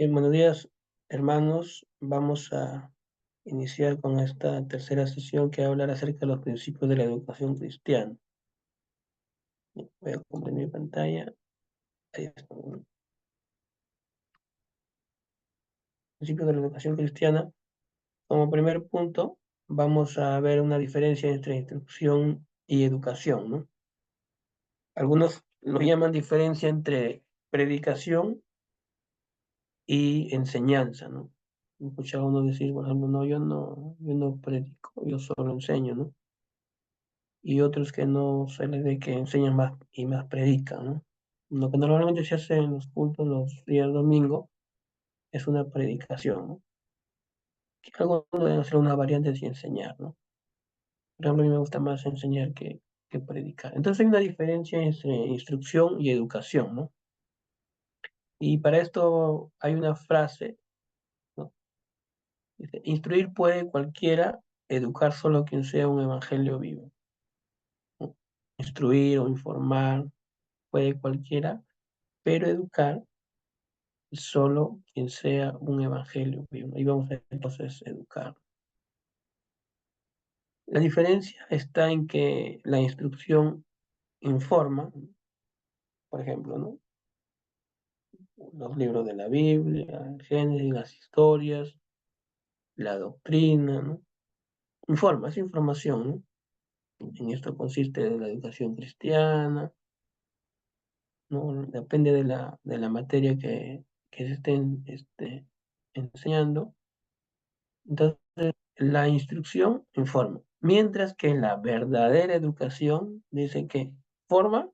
Buenos días, hermanos. Vamos a iniciar con esta tercera sesión que va a hablar acerca de los principios de la educación cristiana. Voy a compartir mi pantalla. Ahí está. Principios de la educación cristiana. Como primer punto, vamos a ver una diferencia entre instrucción y educación, ¿no? Algunos lo llaman diferencia entre predicación y enseñanza, ¿no? He escuchado a uno decir, por ejemplo, no, yo no predico, yo solo enseño, ¿no? Y otros que no se les ve que enseñan más y más predican, ¿no? Lo que normalmente se hace en los cultos los días domingo es una predicación, ¿no? Que algunos deben hacer una variante de enseñar, ¿no? Por ejemplo, a mí me gusta más enseñar que predicar. Entonces hay una diferencia entre instrucción y educación, ¿no? Y para esto hay una frase, ¿no? Dice, instruir puede cualquiera, educar solo quien sea un evangelio vivo, ¿no? Instruir o informar puede cualquiera, pero educar solo quien sea un evangelio vivo. Y vamos a entonces educar. La diferencia está en que la instrucción informa, por ejemplo, ¿no? Los libros de la Biblia, el Génesis, las historias, la doctrina, ¿no? Informa, es información, ¿no? En esto consiste la educación cristiana, ¿no? Depende de la materia que se estén enseñando. Entonces, la instrucción informa, mientras que la verdadera educación dice que forma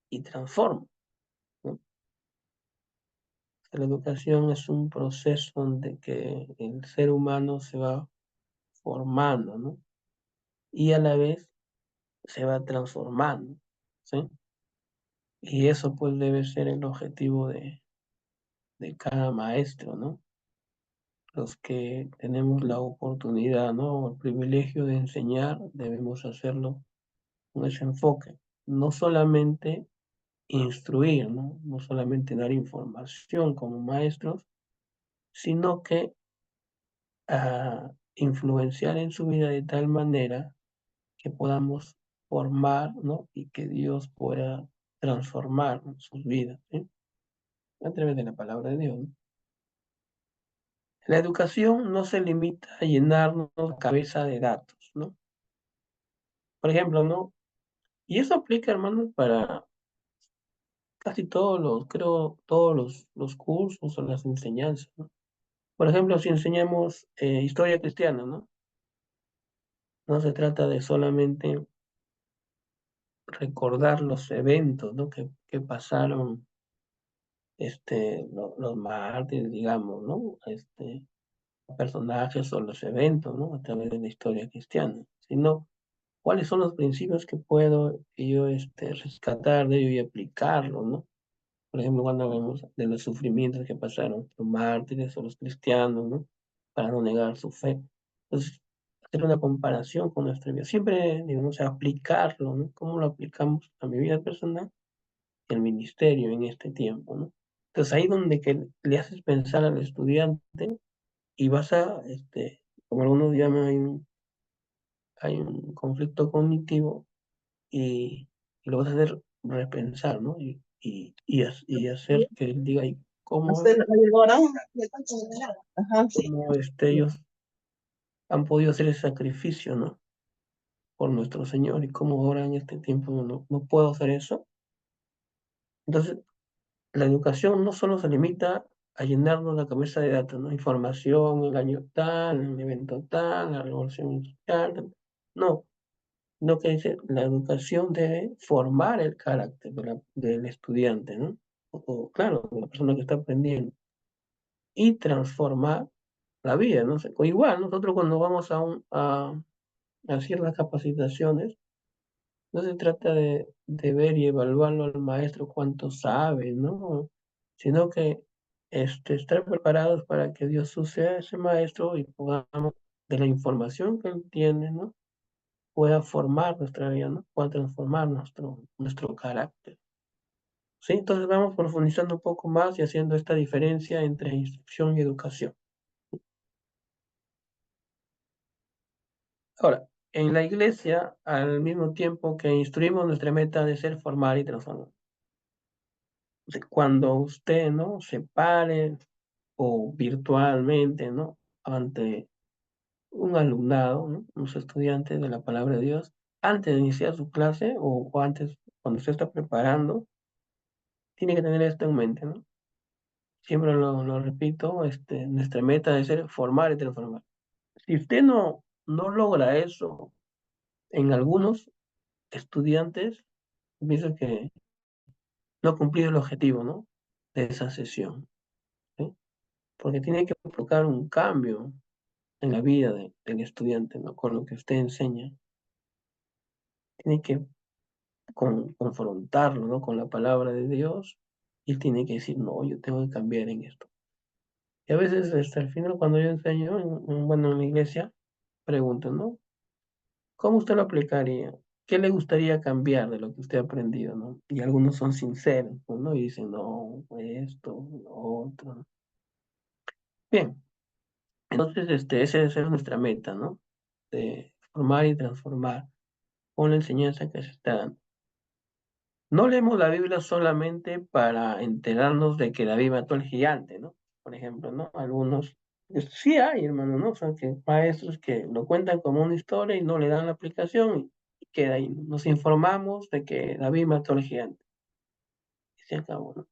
y transforma, ¿no? La educación es un proceso donde que el ser humano se va formando, ¿no? Y a la vez se va transformando, ¿sí? Y eso pues debe ser el objetivo de cada maestro, ¿no? Los que tenemos la oportunidad, ¿no? El privilegio de enseñar, debemos hacerlo con ese enfoque. No solamente instruir, ¿no? No solamente dar información como maestros, sino que influenciar en su vida de tal manera que podamos formar, ¿no? Y que Dios pueda transformar sus vidas, ¿sí? A través de la palabra de Dios, ¿no? La educación no se limita a llenarnos la cabeza de datos, ¿no? Por ejemplo, ¿no? Y eso aplica, hermanos, para casi creo, todos los cursos o las enseñanzas, ¿no? Por ejemplo, si enseñamos historia cristiana, ¿no? No se trata de solamente recordar los eventos, ¿no? que pasaron los mártires, digamos, ¿no? Personajes o los eventos, ¿no? A través de la historia cristiana, sino cuáles son los principios que puedo yo rescatar de ello y aplicarlo, ¿no? Por ejemplo, cuando hablamos de los sufrimientos que pasaron los mártires o los cristianos, ¿no? Para no negar su fe. Entonces, hacer una comparación con nuestra vida. Siempre, digamos, aplicarlo, ¿no? ¿Cómo lo aplicamos a mi vida personal y al ministerio en este tiempo, ¿no? Entonces, ahí donde que le haces pensar al estudiante y vas como algunos llaman, hay un conflicto cognitivo y lo vas a hacer repensar, ¿no? Y hacer que él diga, ¿y cómo, Ajá, sí. cómo ellos han podido hacer ese sacrificio, ¿no? Por nuestro Señor y cómo ahora en este tiempo no puedo hacer eso? Entonces, la educación no solo se limita a llenarnos la cabeza de datos, ¿no? Información, el año tal, el evento tal, la revolución industrial, no. Lo que dice, la educación debe formar el carácter del estudiante, ¿no? Claro, de la persona que está aprendiendo, y transformar la vida, ¿no? O igual, nosotros cuando vamos a ciertas capacitaciones, no se trata de ver y evaluarlo al maestro cuánto sabe, ¿no? Sino que estar preparados para que Dios use a ese maestro y podamos, de la información que él tiene, ¿no? Pueda formar nuestra vida, ¿no? Pueda transformar nuestro carácter. ¿sí? Entonces vamos profundizando un poco más y haciendo esta diferencia entre instrucción y educación. Ahora, en la iglesia, al mismo tiempo que instruimos, nuestra meta de ser formar y transformar. O sea, cuando usted, ¿no?, se pare o virtualmente, ¿no?, ante un alumnado, ¿no?, unos estudiantes de la palabra de Dios, antes de iniciar su clase o antes, cuando usted está preparando, tiene que tener esto en mente, ¿no? Siempre lo repito, nuestra meta debe ser formar y transformar. Si usted no logra eso en algunos estudiantes, pienso que no ha cumplido el objetivo, ¿no?, de esa sesión, ¿sí? Porque tiene que provocar un cambio en la vida del estudiante, ¿no?, con lo que usted enseña. Tiene que confrontarlo, ¿no?, con la palabra de Dios, y tiene que decir, no, yo tengo que cambiar en esto. Y a veces, al final, cuando yo enseño, bueno, en la iglesia, pregunto, ¿no? ¿Cómo usted lo aplicaría? ¿Qué le gustaría cambiar de lo que usted ha aprendido, no? Y algunos son sinceros, pues, ¿no? Y dicen, no, esto, lo otro, ¿no? Bien, entonces, esa debe ser nuestra meta, ¿no? De formar y transformar con la enseñanza que se está dando. No leemos la Biblia solamente para enterarnos de que David mató al gigante, ¿no? Por ejemplo, ¿no? Algunos, sí hay, hermano, ¿no? Son que maestros que lo cuentan como una historia y no le dan la aplicación y queda ahí, ¿no? Nos informamos de que David mató al gigante y se acabó, ¿no?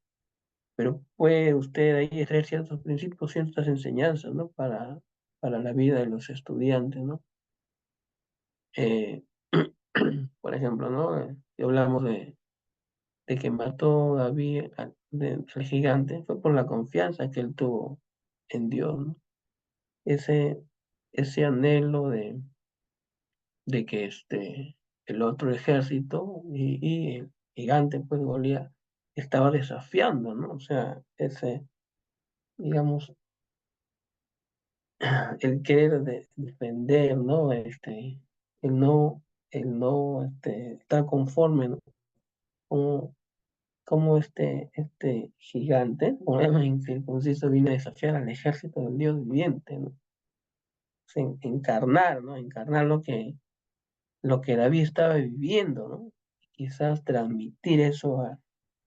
Pero puede usted ahí extraer ciertos principios, ciertas enseñanzas, ¿no? Para la vida de los estudiantes, ¿no? Eh, por ejemplo, ¿no? Si hablamos de que mató David al gigante, fue por la confianza que él tuvo en Dios, ¿no? Ese, ese anhelo de que el otro ejército y el gigante, pues Goliat, estaba desafiando, ¿no? O sea, digamos, el querer defender, ¿no? El no, estar conforme, ¿no? Como este gigante, o el incircunciso, vino a desafiar al ejército del Dios viviente, ¿no? O sea, encarnar, ¿no? Encarnar lo que David estaba viviendo, ¿no? Quizás transmitir eso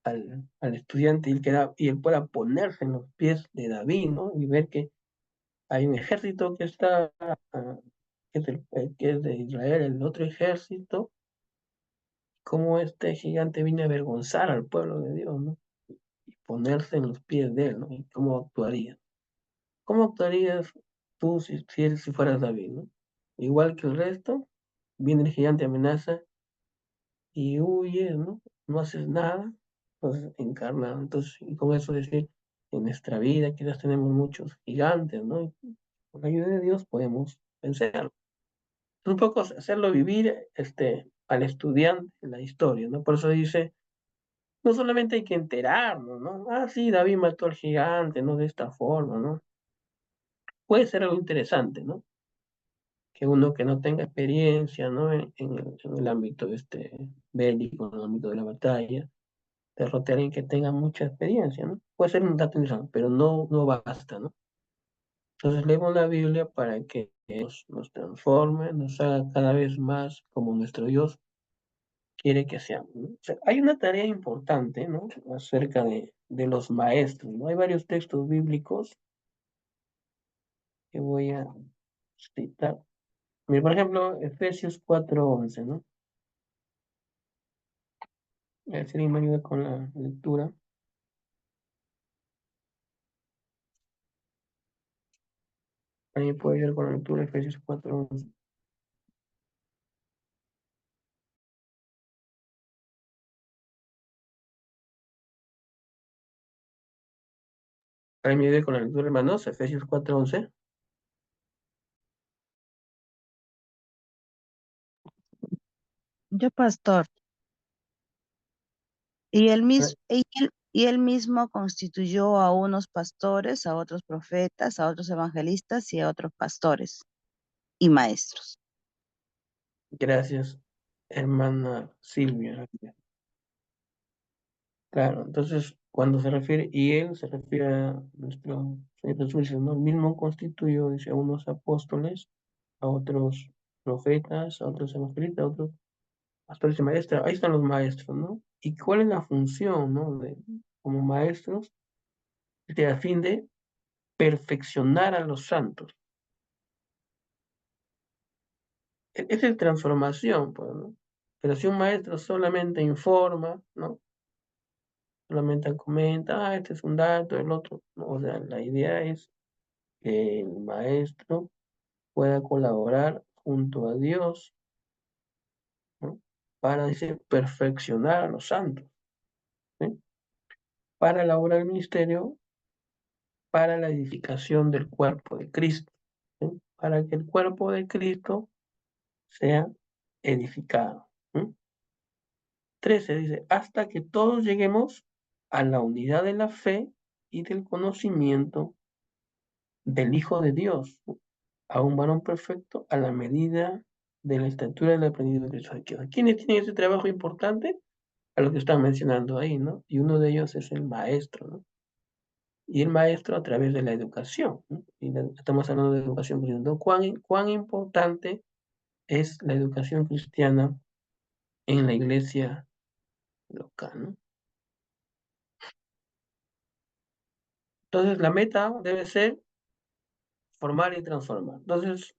al estudiante y él pueda ponerse en los pies de David, ¿no? Y ver que hay un ejército que está, que es de Israel, el otro ejército, como este gigante vino a avergonzar al pueblo de Dios, ¿no? Y ponerse en los pies de él, ¿no? Y cómo actuaría. ¿Cómo actuarías tú si fueras David, no? Igual que el resto, viene el gigante, amenaza y huyes, ¿no? No haces nada, pues encarnado. Entonces, y con eso decir, en nuestra vida quizás tenemos muchos gigantes, ¿no? Y con la ayuda de Dios podemos vencerlo. Un poco hacerlo vivir al estudiante la historia, ¿no? Por eso dice, no solamente hay que enterarnos, ¿no? Ah, sí, David mató al gigante, ¿no? De esta forma, ¿no? Puede ser algo interesante, ¿no? Que uno que no tenga experiencia, ¿no? En el ámbito bélico, en el ámbito de la batalla, derrote a alguien que tenga mucha experiencia, ¿no? Puede ser un dato interesante, pero no basta, ¿no? Entonces leemos la Biblia para que nos transforme, nos haga cada vez más como nuestro Dios quiere que seamos, ¿no? O sea, hay una tarea importante, ¿no? Acerca de los maestros, ¿no? Hay varios textos bíblicos que voy a citar. Mira, por ejemplo, Efesios 4:11, ¿no? A ver si alguien me ayuda con la lectura. ¿Alguien puede ayudar con la lectura? Efesios 4:11. ¿Alguien me ayuda con la lectura, hermanos? Efesios 4:11. Yo, pastor, y él mismo constituyó a unos pastores, a otros profetas, a otros evangelistas y a otros pastores y maestros. Gracias, hermana Silvia. Claro, entonces cuando se refiere, y él se refiere a nuestro Señor Jesús, dice, ¿no? El mismo constituyó, dice, a unos apóstoles, a otros profetas, a otros evangelistas, a otros pastores y maestros. Ahí están los maestros, ¿no? ¿Y cuál es la función, ¿no? Como maestros, a fin de perfeccionar a los santos. Esa es transformación, pues, ¿no? Pero si un maestro solamente informa, ¿no? Solamente comenta, este es un dato, el otro, ¿no? O sea, la idea es que el maestro pueda colaborar junto a Dios, ¿no? Para, dice, perfeccionar a los santos, ¿sí? Para la obra del ministerio, para la edificación del cuerpo de Cristo, ¿sí? Para que el cuerpo de Cristo sea edificado. ¿Sí? 13 dice, hasta que todos lleguemos a la unidad de la fe y del conocimiento del Hijo de Dios, ¿no? A un varón perfecto a la medida de la estatura del aprendido de Cristo. ¿Quiénes tienen ese trabajo importante? A lo que están mencionando ahí, ¿no? Y uno de ellos es el maestro, ¿no? Y el maestro a través de la educación, ¿no? Y estamos hablando de educación cristiana, ¿no? ¿Cuán importante es la educación cristiana en la iglesia local, ¿no? Entonces, la meta debe ser formar y transformar. Entonces,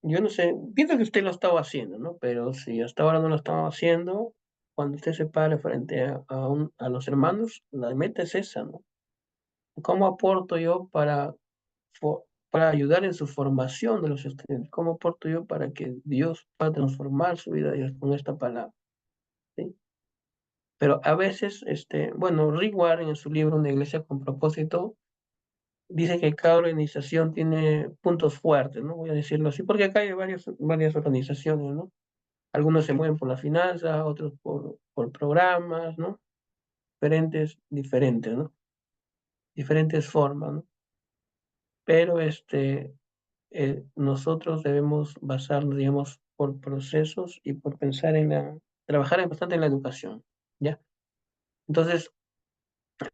yo no sé, pienso que usted lo estaba haciendo, ¿no? Pero si hasta ahora no lo estaba haciendo, cuando usted se pare frente a los hermanos, la meta es esa, ¿no? ¿Cómo aporto yo para ayudar en su formación de los estudiantes? ¿Cómo aporto yo para que Dios pueda transformar su vida con esta palabra? ¿Sí? Pero a veces, bueno, Rick Warren en su libro Una iglesia con propósito, dice que cada organización tiene puntos fuertes, ¿no? Voy a decirlo así, porque acá hay varias organizaciones, ¿no? Algunos se mueven por la finanza, otros por programas, ¿no? Diferentes, ¿no? Diferentes formas, ¿no? Pero nosotros debemos basarnos, digamos, por procesos y por pensar trabajar bastante en la educación, ¿ya? Entonces,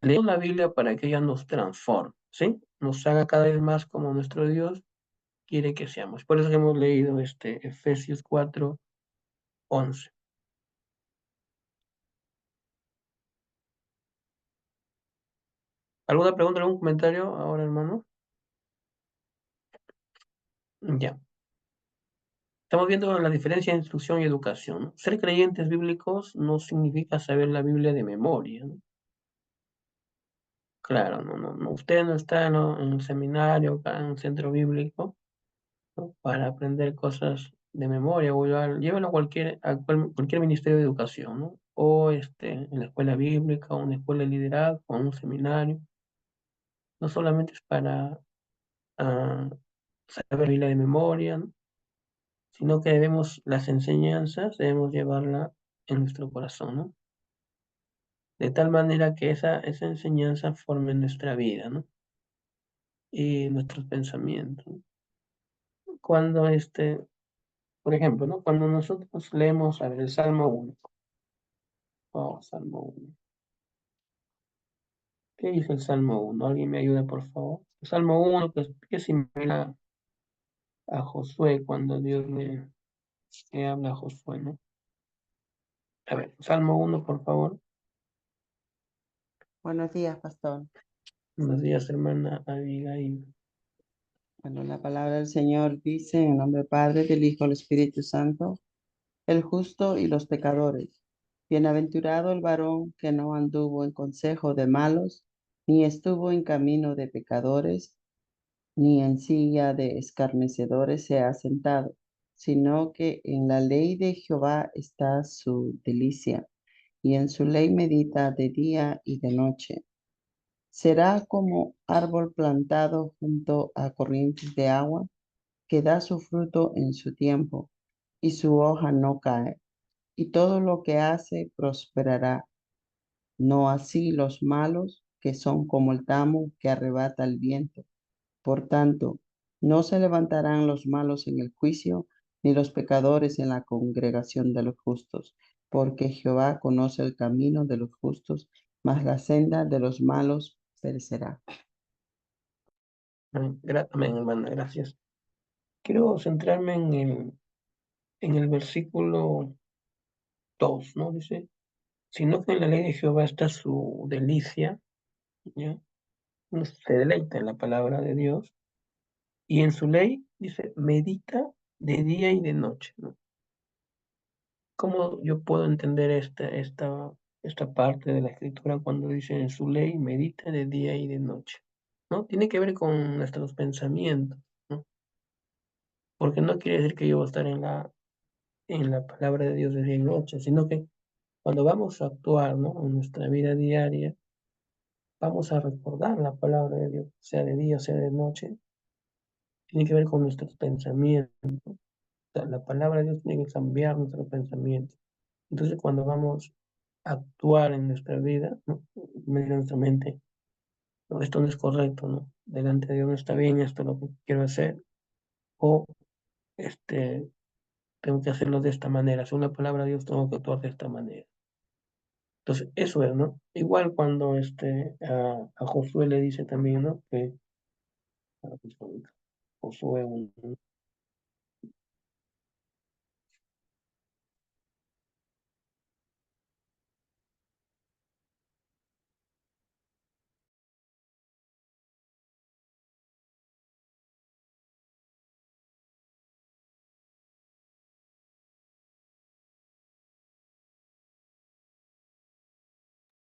leemos la Biblia para que ella nos transforme, ¿sí? Nos haga cada vez más como nuestro Dios quiere que seamos. Por eso hemos leído Efesios 4:11. ¿Alguna pregunta, algún comentario ahora, hermano? Ya. Estamos viendo la diferencia entre instrucción y educación, ¿no? Ser creyentes bíblicos no significa saber la Biblia de memoria, ¿no? Claro, no. Usted no está, ¿no?, en un seminario, acá en un centro bíblico, ¿no?, para aprender cosas de memoria, o llévalo a cualquier ministerio de educación, ¿no? O en la escuela bíblica, o una escuela de liderazgo, o un seminario. No solamente es para saber la Biblia de memoria, ¿no?, sino que las enseñanzas debemos llevarla en nuestro corazón, ¿no? De tal manera que esa enseñanza forme nuestra vida, ¿no? Y nuestros pensamientos, ¿no? Cuando por ejemplo, ¿no? Cuando nosotros leemos, a ver, el Salmo 1. Oh, Salmo 1. ¿Qué dice el Salmo 1? ¿Alguien me ayuda, por favor? El Salmo 1, que es similar a Josué, cuando Dios le habla a Josué, ¿no? A ver, Salmo 1, por favor. Buenos días, pastor. Buenos días, hermana Abigail. Bueno, la palabra del Señor dice, en el nombre del Padre, del Hijo, del Espíritu Santo, el justo y los pecadores. Bienaventurado el varón que no anduvo en consejo de malos, ni estuvo en camino de pecadores, ni en silla de escarnecedores se ha sentado, sino que en la ley de Jehová está su delicia, y en su ley medita de día y de noche. Será como árbol plantado junto a corrientes de agua, que da su fruto en su tiempo, y su hoja no cae, y todo lo que hace prosperará. No así los malos, que son como el tamo que arrebata el viento. Por tanto, no se levantarán los malos en el juicio, ni los pecadores en la congregación de los justos, porque Jehová conoce el camino de los justos, mas la senda de los malos perecerá. Amén, amén, hermana, gracias. Quiero centrarme en el versículo 2, ¿no? Dice, sino que en la ley de Jehová está su delicia, ¿ya? Uno se deleita en la palabra de Dios, y en su ley, dice, medita de día y de noche, ¿no? ¿Cómo yo puedo entender esta parte de la escritura cuando dice en su ley medita de día y de noche? ¿No? Tiene que ver con nuestros pensamientos, ¿no? Porque no quiere decir que yo voy a estar en la palabra de Dios de día y noche, sino que cuando vamos a actuar, ¿no? En nuestra vida diaria, vamos a recordar la palabra de Dios, sea de día o sea de noche, tiene que ver con nuestros pensamientos. O sea, la palabra de Dios tiene que cambiar nuestro pensamiento. Entonces, cuando vamos a actuar en nuestra vida, ¿no? Medio de nuestra mente, no, esto no es correcto, ¿no? Delante de Dios no está bien, esto es lo que quiero hacer, o este, tengo que hacerlo de esta manera. Según la palabra de Dios, tengo que actuar de esta manera. Entonces, eso es, ¿no? Igual cuando a Josué le dice también, ¿no? Que Josué,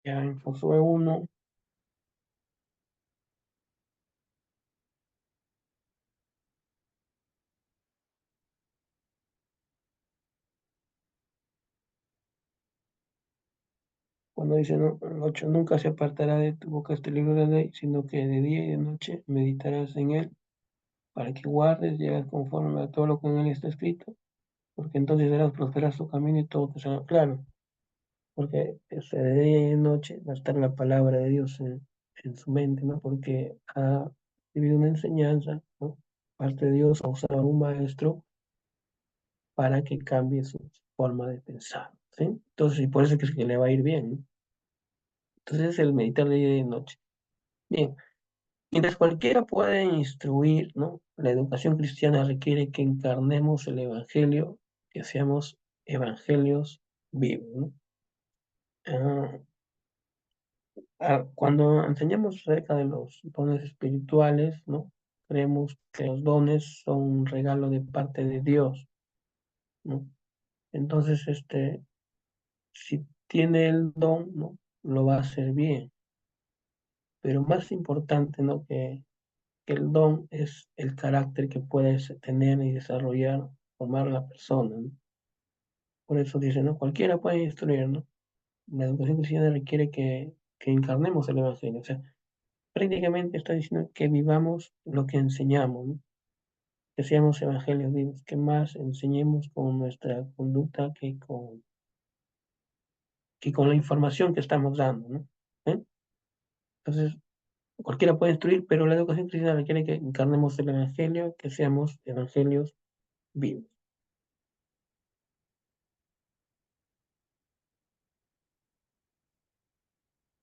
ya en Josué 1, cuando dice, ¿no? El 8, nunca se apartará de tu boca este libro de la ley, sino que de día y de noche meditarás en él, para que guardes y hagas conforme a todo lo que en él está escrito, porque entonces harás prosperar su camino y todo te será claro, porque de día y de noche va a estar la palabra de Dios en su mente, ¿no? Porque ha recibido una enseñanza, ¿no? Parte de Dios ha usado a un maestro para que cambie su forma de pensar, ¿sí? Entonces, y por eso es que le va a ir bien, ¿no? Entonces, es el meditar de día y de noche. Bien, mientras cualquiera puede instruir, ¿no? La educación cristiana requiere que encarnemos el evangelio, que seamos evangelios vivos, ¿no? Ah, cuando enseñamos acerca de los dones espirituales, ¿no? Creemos que los dones son un regalo de parte de Dios, ¿no? Entonces, si tiene el don, ¿no? Lo va a hacer bien. Pero más importante, ¿no? Que el don es el carácter que puede tener y desarrollar, formar la persona, ¿no? Por eso dice, ¿no? Cualquiera puede instruir, ¿no? La educación cristiana requiere que encarnemos el evangelio. O sea, prácticamente está diciendo que vivamos lo que enseñamos, ¿no? Que seamos evangelios vivos, que más enseñemos con nuestra conducta que con la información que estamos dando, ¿no? ¿Eh? Entonces, cualquiera puede instruir, pero la educación cristiana requiere que encarnemos el evangelio, que seamos evangelios vivos.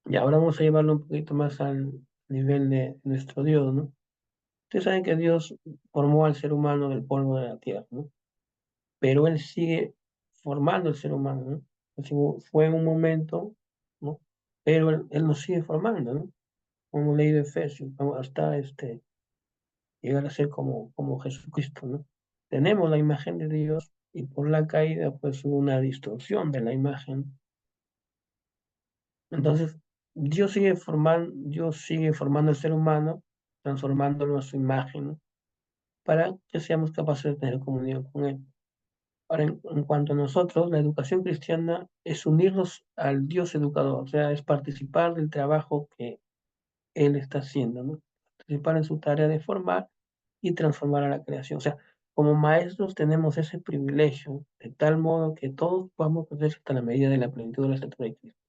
Y ahora vamos a llevarlo un poquito más al nivel de nuestro Dios, ¿no? Ustedes saben que Dios formó al ser humano del polvo de la tierra, ¿no? Pero Él sigue formando al ser humano, ¿no? Así fue en un momento, ¿no? Pero Él nos sigue formando, ¿no? Como hemos leído Efesios, hasta llegar a ser como Jesucristo, ¿no? Tenemos la imagen de Dios y por la caída, pues hubo una distorsión de la imagen. Entonces, Dios sigue formando al ser humano, transformándolo a su imagen, ¿no? Para que seamos capaces de tener comunión con Él. Ahora, en cuanto a nosotros, la educación cristiana es unirnos al Dios educador, o sea, es participar del trabajo que Él está haciendo, ¿no? Participar en su tarea de formar y transformar a la creación. O sea, como maestros tenemos ese privilegio, de tal modo que todos podamos crecer hasta la medida de la plenitud de la estatura de Cristo.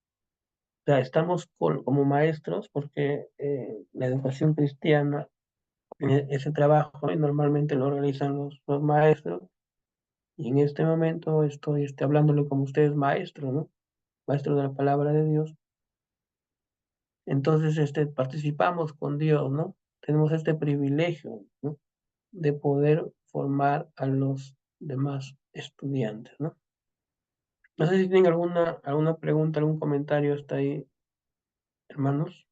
O sea, estamos como maestros porque la educación cristiana, ese trabajo, normalmente lo realizan los maestros, y en este momento estoy hablándole como ustedes maestro, ¿no? Maestro de la palabra de Dios, Entonces, participamos con Dios, ¿no? Tenemos este privilegio, ¿no? De poder formar a los demás estudiantes, ¿no? No sé si tienen alguna pregunta, algún comentario hasta ahí, hermanos.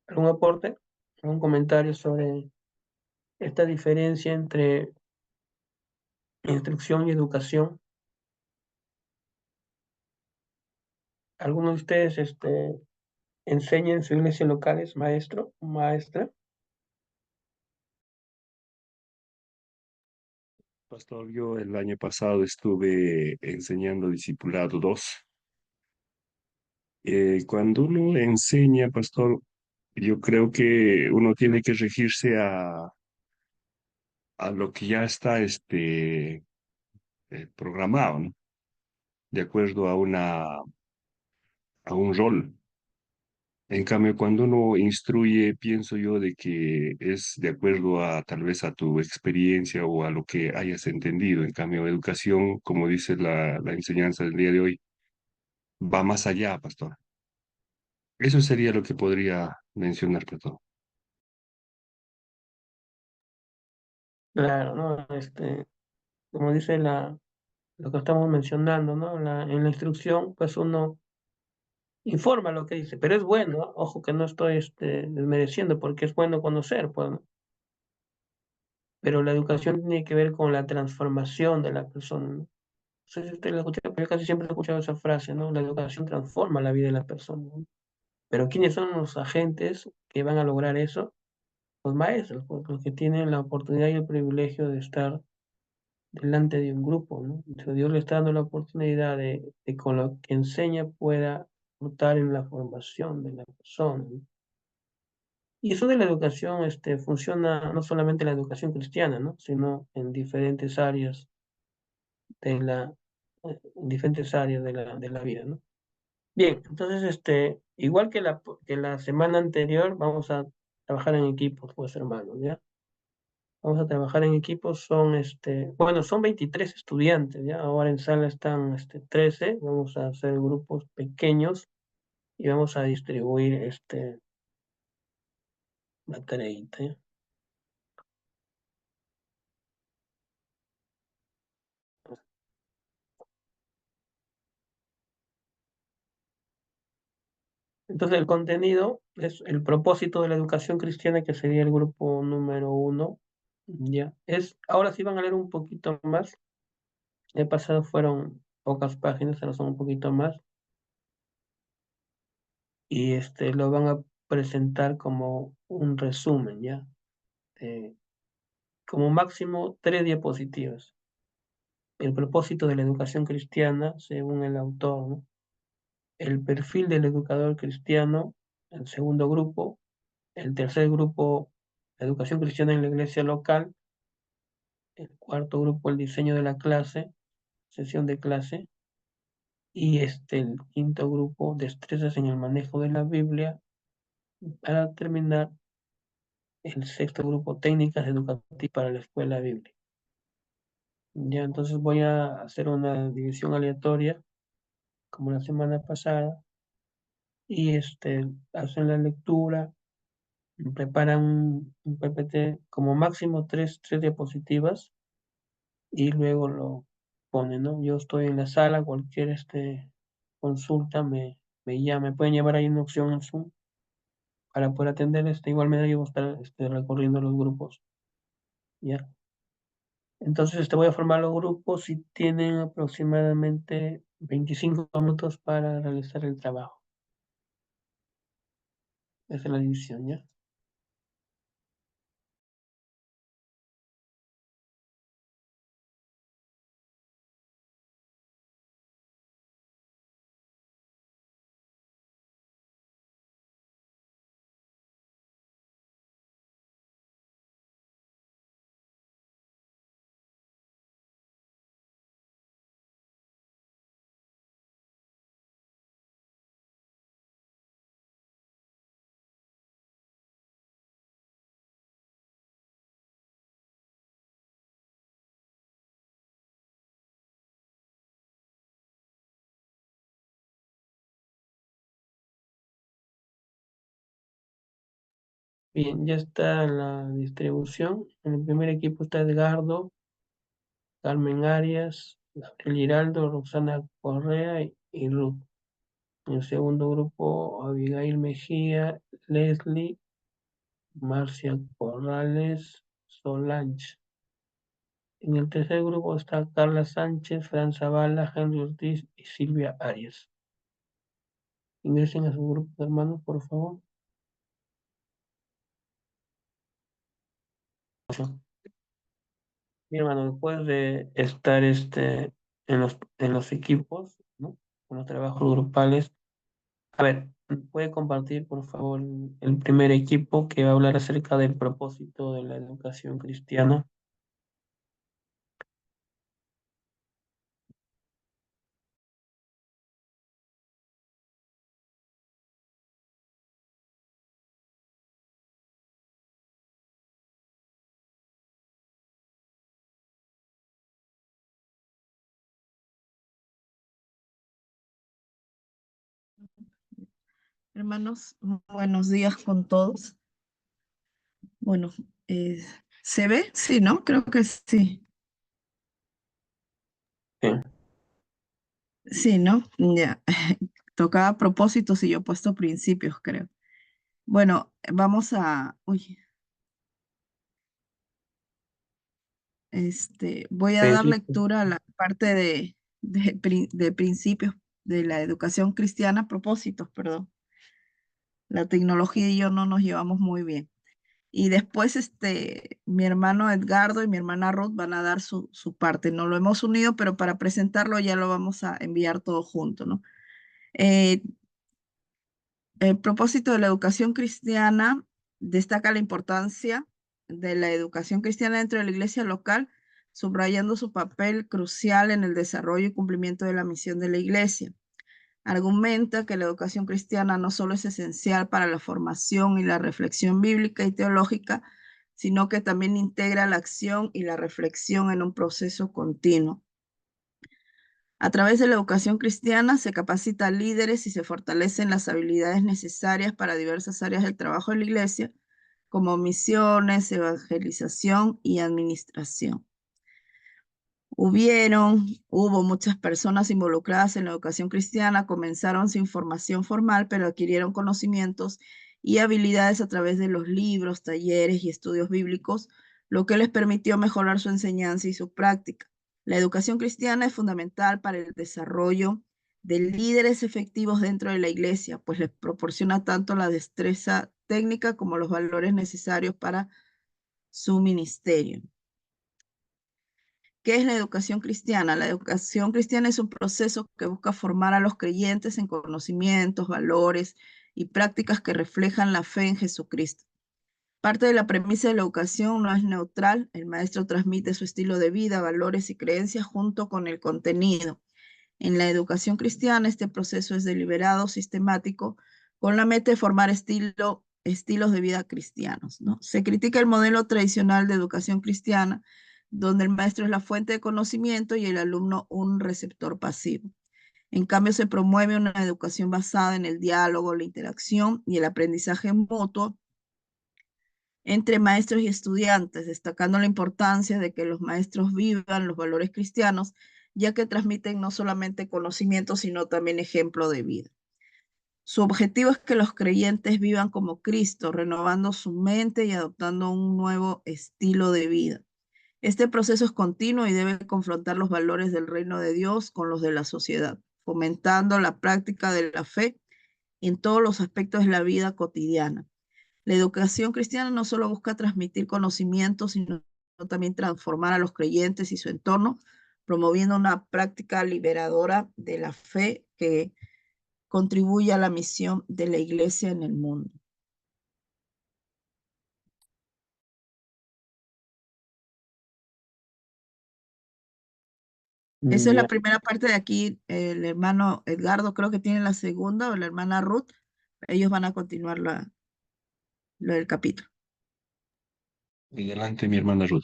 ¿Algún aporte? ¿Algún comentario sobre esta diferencia entre instrucción y educación? ¿Alguno de ustedes enseña en su iglesia local, es maestro o maestra? Pastor, yo el año pasado estuve enseñando Discipulado 2. Cuando uno enseña, pastor, yo creo que uno tiene que regirse a lo que ya está programado, ¿no? De acuerdo a un rol. En cambio, cuando uno instruye, pienso yo de que es de acuerdo a tal vez a tu experiencia o a lo que hayas entendido. En cambio, educación, como dice la enseñanza del día de hoy, va más allá, pastor. Eso sería lo que podría mencionar, pastor. Claro, ¿no? Como dice lo que estamos mencionando, ¿no? En la instrucción, pues uno informa lo que dice, pero es bueno, ¿no? Ojo que no estoy desmereciendo, porque es bueno conocer, pues, ¿no? Pero la educación tiene que ver con la transformación de la persona, ¿no? No sé si usted la escucha, pero yo casi siempre he escuchado esa frase, ¿no? La educación transforma la vida de la persona, ¿no? Pero ¿quiénes son los agentes que van a lograr eso? Los maestros, pues, los que tienen la oportunidad y el privilegio de estar delante de un grupo, ¿no? Entonces Dios le está dando la oportunidad de con lo que enseña pueda aportar en la formación de la persona, ¿no? Y eso de la educación, funciona no solamente en la educación cristiana, ¿no? Sino en diferentes áreas de en diferentes áreas de la vida, ¿no? Bien, entonces, igual que la semana anterior, vamos a trabajar en equipos, pues, hermanos, ¿ya? Vamos a trabajar en equipos, bueno, son 23 estudiantes, ¿ya? Ahora en sala están, 13, vamos a hacer grupos pequeños y vamos a distribuir, la tareita, ¿ya? Entonces, el contenido es el propósito de la educación cristiana, que sería el grupo número 1, ¿ya? Ahora sí van a leer un poquito más. El pasado fueron pocas páginas, ahora son un poquito más. Y lo van a presentar como un resumen, ¿ya? Eh, como máximo 3 diapositivas. El propósito de la educación cristiana, según el autor, ¿no? El perfil del educador cristiano, el segundo grupo. El tercer grupo, la educación cristiana en la iglesia local. El cuarto grupo, el diseño de la clase, sesión de clase. Y el quinto grupo, destrezas en el manejo de la Biblia. Para terminar, el sexto grupo, técnicas educativas para la escuela bíblica. Ya, entonces voy a hacer una división aleatoria, como la semana pasada, y hacen la lectura, preparan un PPT, como máximo tres diapositivas, y luego lo ponen, ¿no? Yo estoy en la sala, cualquier consulta me llama, me pueden llevar ahí una opción en Zoom para poder atender. Igual me yo voy a estar recorriendo los grupos, ¿ya? Entonces, voy a formar los grupos y tienen aproximadamente 25 minutos para realizar el trabajo. Esa es la división, ¿ya? Bien, ya está la distribución. En el primer equipo está Edgardo, Carmen Arias, Gabriel Giraldo, Roxana Correa y Ruth. En el segundo grupo, Abigail Mejía, Leslie, Marcia Corrales, Solange. En el tercer grupo está Carla Sánchez, Fran Zavala, Henry Ortiz y Silvia Arias. Ingresen a su grupo de hermanos, por favor. Mi hermano, después de estar en los equipos, ¿no? En los trabajos grupales, a ver, ¿puede compartir, por favor, el primer equipo que va a hablar acerca del propósito de la educación cristiana? Hermanos, buenos días con todos. Bueno, ¿se ve? Sí, ¿no? Creo que sí. Sí. Sí, ¿no? Ya. Tocaba propósitos y yo he puesto principios, creo. Bueno, vamos a... Uy, voy a dar Principio. lectura a la parte de principios de la educación cristiana, propósitos, perdón. La tecnología y yo no nos llevamos muy bien. Y después mi hermano Edgardo y mi hermana Ruth van a dar su parte. No lo hemos unido, pero para presentarlo ya lo vamos a enviar todo junto, ¿no? Eh, el propósito de la educación cristiana destaca la importancia de la educación cristiana dentro de la iglesia local, subrayando su papel crucial en el desarrollo y cumplimiento de la misión de la iglesia. Argumenta que la educación cristiana no solo es esencial para la formación y la reflexión bíblica y teológica, sino que también integra la acción y la reflexión en un proceso continuo. A través de la educación cristiana se capacita a líderes y se fortalecen las habilidades necesarias para diversas áreas del trabajo de la iglesia, como misiones, evangelización y administración. Hubo muchas personas involucradas en la educación cristiana, comenzaron sin formación formal, pero adquirieron conocimientos y habilidades a través de los libros, talleres y estudios bíblicos, lo que les permitió mejorar su enseñanza y su práctica. La educación cristiana es fundamental para el desarrollo de líderes efectivos dentro de la iglesia, pues les proporciona tanto la destreza técnica como los valores necesarios para su ministerio. ¿Qué es la educación cristiana? La educación cristiana es un proceso que busca formar a los creyentes en conocimientos, valores y prácticas que reflejan la fe en Jesucristo. Parte de la premisa de la educación no es neutral. El maestro transmite su estilo de vida, valores y creencias junto con el contenido. En la educación cristiana, este proceso es deliberado, sistemático, con la meta de formar estilos de vida cristianos, ¿no? Se critica el modelo tradicional de educación cristiana, donde el maestro es la fuente de conocimiento y el alumno un receptor pasivo. En cambio, se promueve una educación basada en el diálogo, la interacción y el aprendizaje mutuo entre maestros y estudiantes, destacando la importancia de que los maestros vivan los valores cristianos, ya que transmiten no solamente conocimiento, sino también ejemplo de vida. Su objetivo es que los creyentes vivan como Cristo, renovando su mente y adoptando un nuevo estilo de vida. Este proceso es continuo y debe confrontar los valores del reino de Dios con los de la sociedad, fomentando la práctica de la fe en todos los aspectos de la vida cotidiana. La educación cristiana no solo busca transmitir conocimientos, sino también transformar a los creyentes y su entorno, promoviendo una práctica liberadora de la fe que contribuye a la misión de la iglesia en el mundo. Esa es la Ya. primera parte de aquí. El hermano Edgardo creo que tiene la segunda, o la hermana Ruth. Ellos van a continuar lo del capítulo. Adelante, mi hermana Ruth.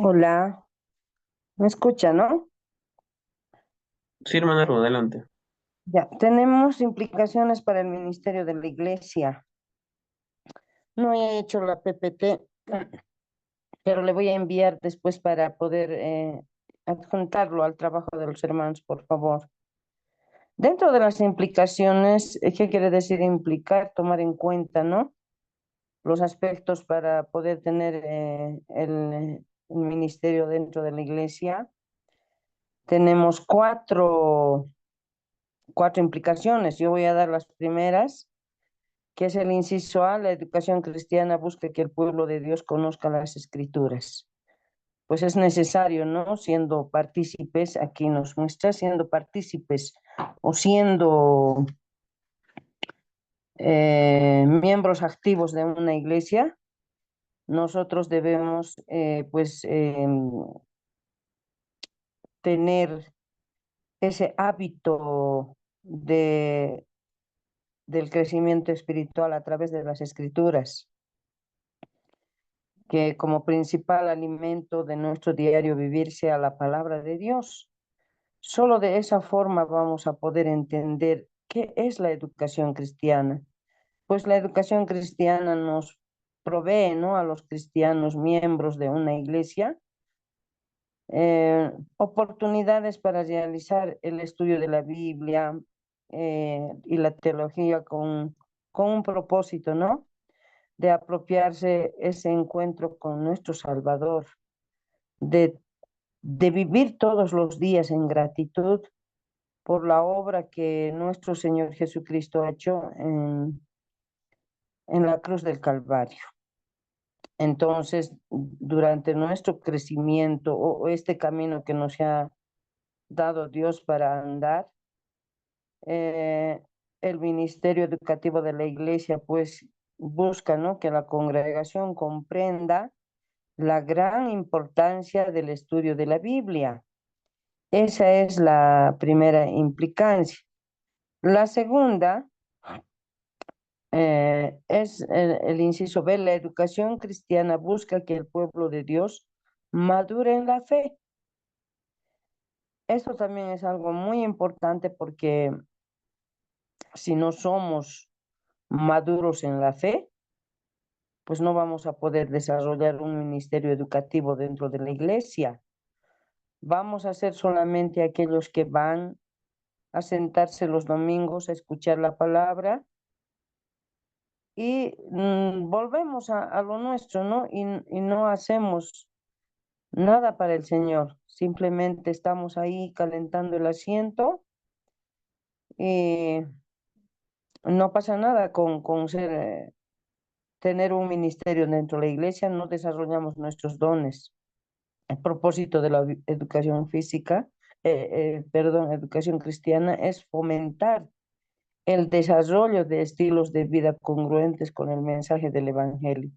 Hola, ¿me escucha, no? Sí, hermana Ruth, adelante. Ya, tenemos implicaciones para el ministerio de la iglesia. No he hecho la PPT, pero le voy a enviar después para poder adjuntarlo al trabajo de los hermanos, por favor. Dentro de las implicaciones, ¿qué quiere decir implicar? Tomar en cuenta, ¿no? Los aspectos para poder tener el ministerio dentro de la iglesia. Tenemos cuatro implicaciones. Yo voy a dar las primeras, que es el inciso A: la educación cristiana busca que el pueblo de Dios conozca las escrituras. Pues es necesario, ¿no? Siendo partícipes, aquí nos muestra, siendo partícipes o siendo miembros activos de una iglesia, nosotros debemos, tener ese hábito del crecimiento espiritual a través de las escrituras, que como principal alimento de nuestro diario vivir sea la palabra de Dios. Solo de esa forma vamos a poder entender qué es la educación cristiana. Pues la educación cristiana nos provee, ¿no?, a los cristianos miembros de una iglesia oportunidades para realizar el estudio de la Biblia y la teología con un propósito, ¿no?, de apropiarse ese encuentro con nuestro Salvador, de, de vivir todos los días en gratitud por la obra que nuestro Señor Jesucristo ha hecho en la cruz del Calvario. Entonces, durante nuestro crecimiento o este camino que nos ha dado Dios para andar, el ministerio educativo de la iglesia pues busca, ¿no?, que la congregación comprenda la gran importancia del estudio de la Biblia. Esa es la primera implicancia. La segunda es el inciso B: la educación cristiana busca que el pueblo de Dios madure en la fe. Esto también es algo muy importante porque si no somos maduros en la fe, pues no vamos a poder desarrollar un ministerio educativo dentro de la iglesia. Vamos a ser solamente aquellos que van a sentarse los domingos a escuchar la palabra y volvemos a lo nuestro, ¿no? Y no hacemos nada para el Señor. Simplemente estamos ahí calentando el asiento y no pasa nada con tener un ministerio dentro de la iglesia, no desarrollamos nuestros dones. El propósito de la educación física, educación cristiana, es fomentar el desarrollo de estilos de vida congruentes con el mensaje del Evangelio.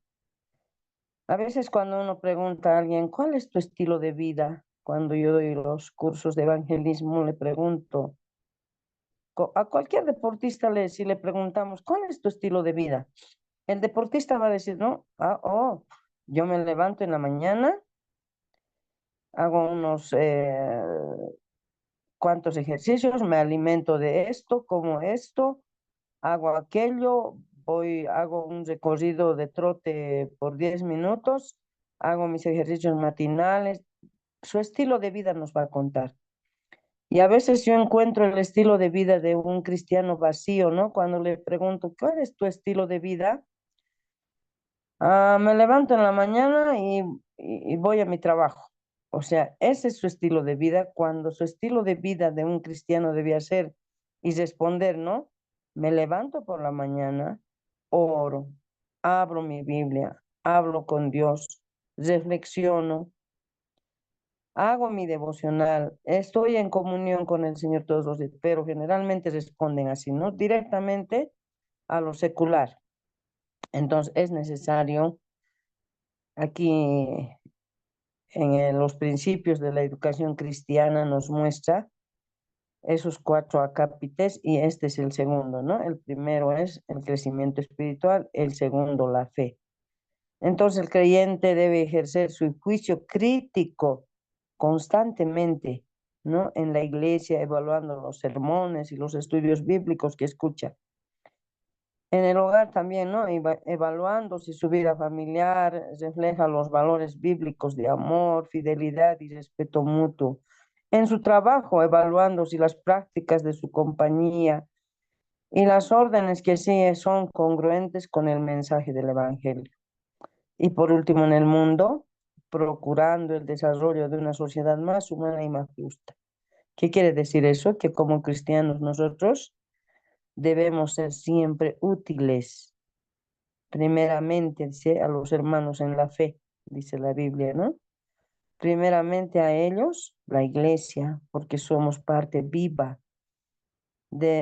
A veces cuando uno pregunta a alguien, ¿cuál es tu estilo de vida? Cuando yo doy los cursos de evangelismo, le pregunto, a cualquier deportista, si le preguntamos, ¿cuál es tu estilo de vida? El deportista va a decir, no, yo me levanto en la mañana, hago unos cuantos ejercicios, me alimento de esto, como esto, hago aquello, hago un recorrido de trote por 10 minutos, hago mis ejercicios matinales. Su estilo de vida nos va a contar. Y a veces yo encuentro el estilo de vida de un cristiano vacío, ¿no? Cuando le pregunto, ¿cuál es tu estilo de vida? Me levanto en la mañana y voy a mi trabajo. O sea, ese es su estilo de vida, cuando su estilo de vida de un cristiano debía ser y responder, ¿no? Me levanto por la mañana, oro, abro mi Biblia, hablo con Dios, reflexiono, hago mi devocional, estoy en comunión con el Señor todos los días, pero generalmente responden así, ¿no? Directamente a lo secular. Entonces es necesario aquí los principios de la educación cristiana nos muestra esos cuatro acápites y este es el segundo, ¿no? El primero es el crecimiento espiritual, el segundo la fe. Entonces el creyente debe ejercer su juicio crítico constantemente, ¿no? En la iglesia, evaluando los sermones y los estudios bíblicos que escucha. En el hogar también, ¿no? Evaluando si su vida familiar refleja los valores bíblicos de amor, fidelidad y respeto mutuo. En su trabajo, evaluando si las prácticas de su compañía y las órdenes que sigue son congruentes con el mensaje del Evangelio. Y por último, en el mundo, procurando el desarrollo de una sociedad más humana y más justa. ¿Qué quiere decir eso? Que como cristianos nosotros debemos ser siempre útiles, primeramente, dice, a los hermanos en la fe, dice la Biblia, ¿no? Primeramente a ellos, la iglesia, porque somos parte viva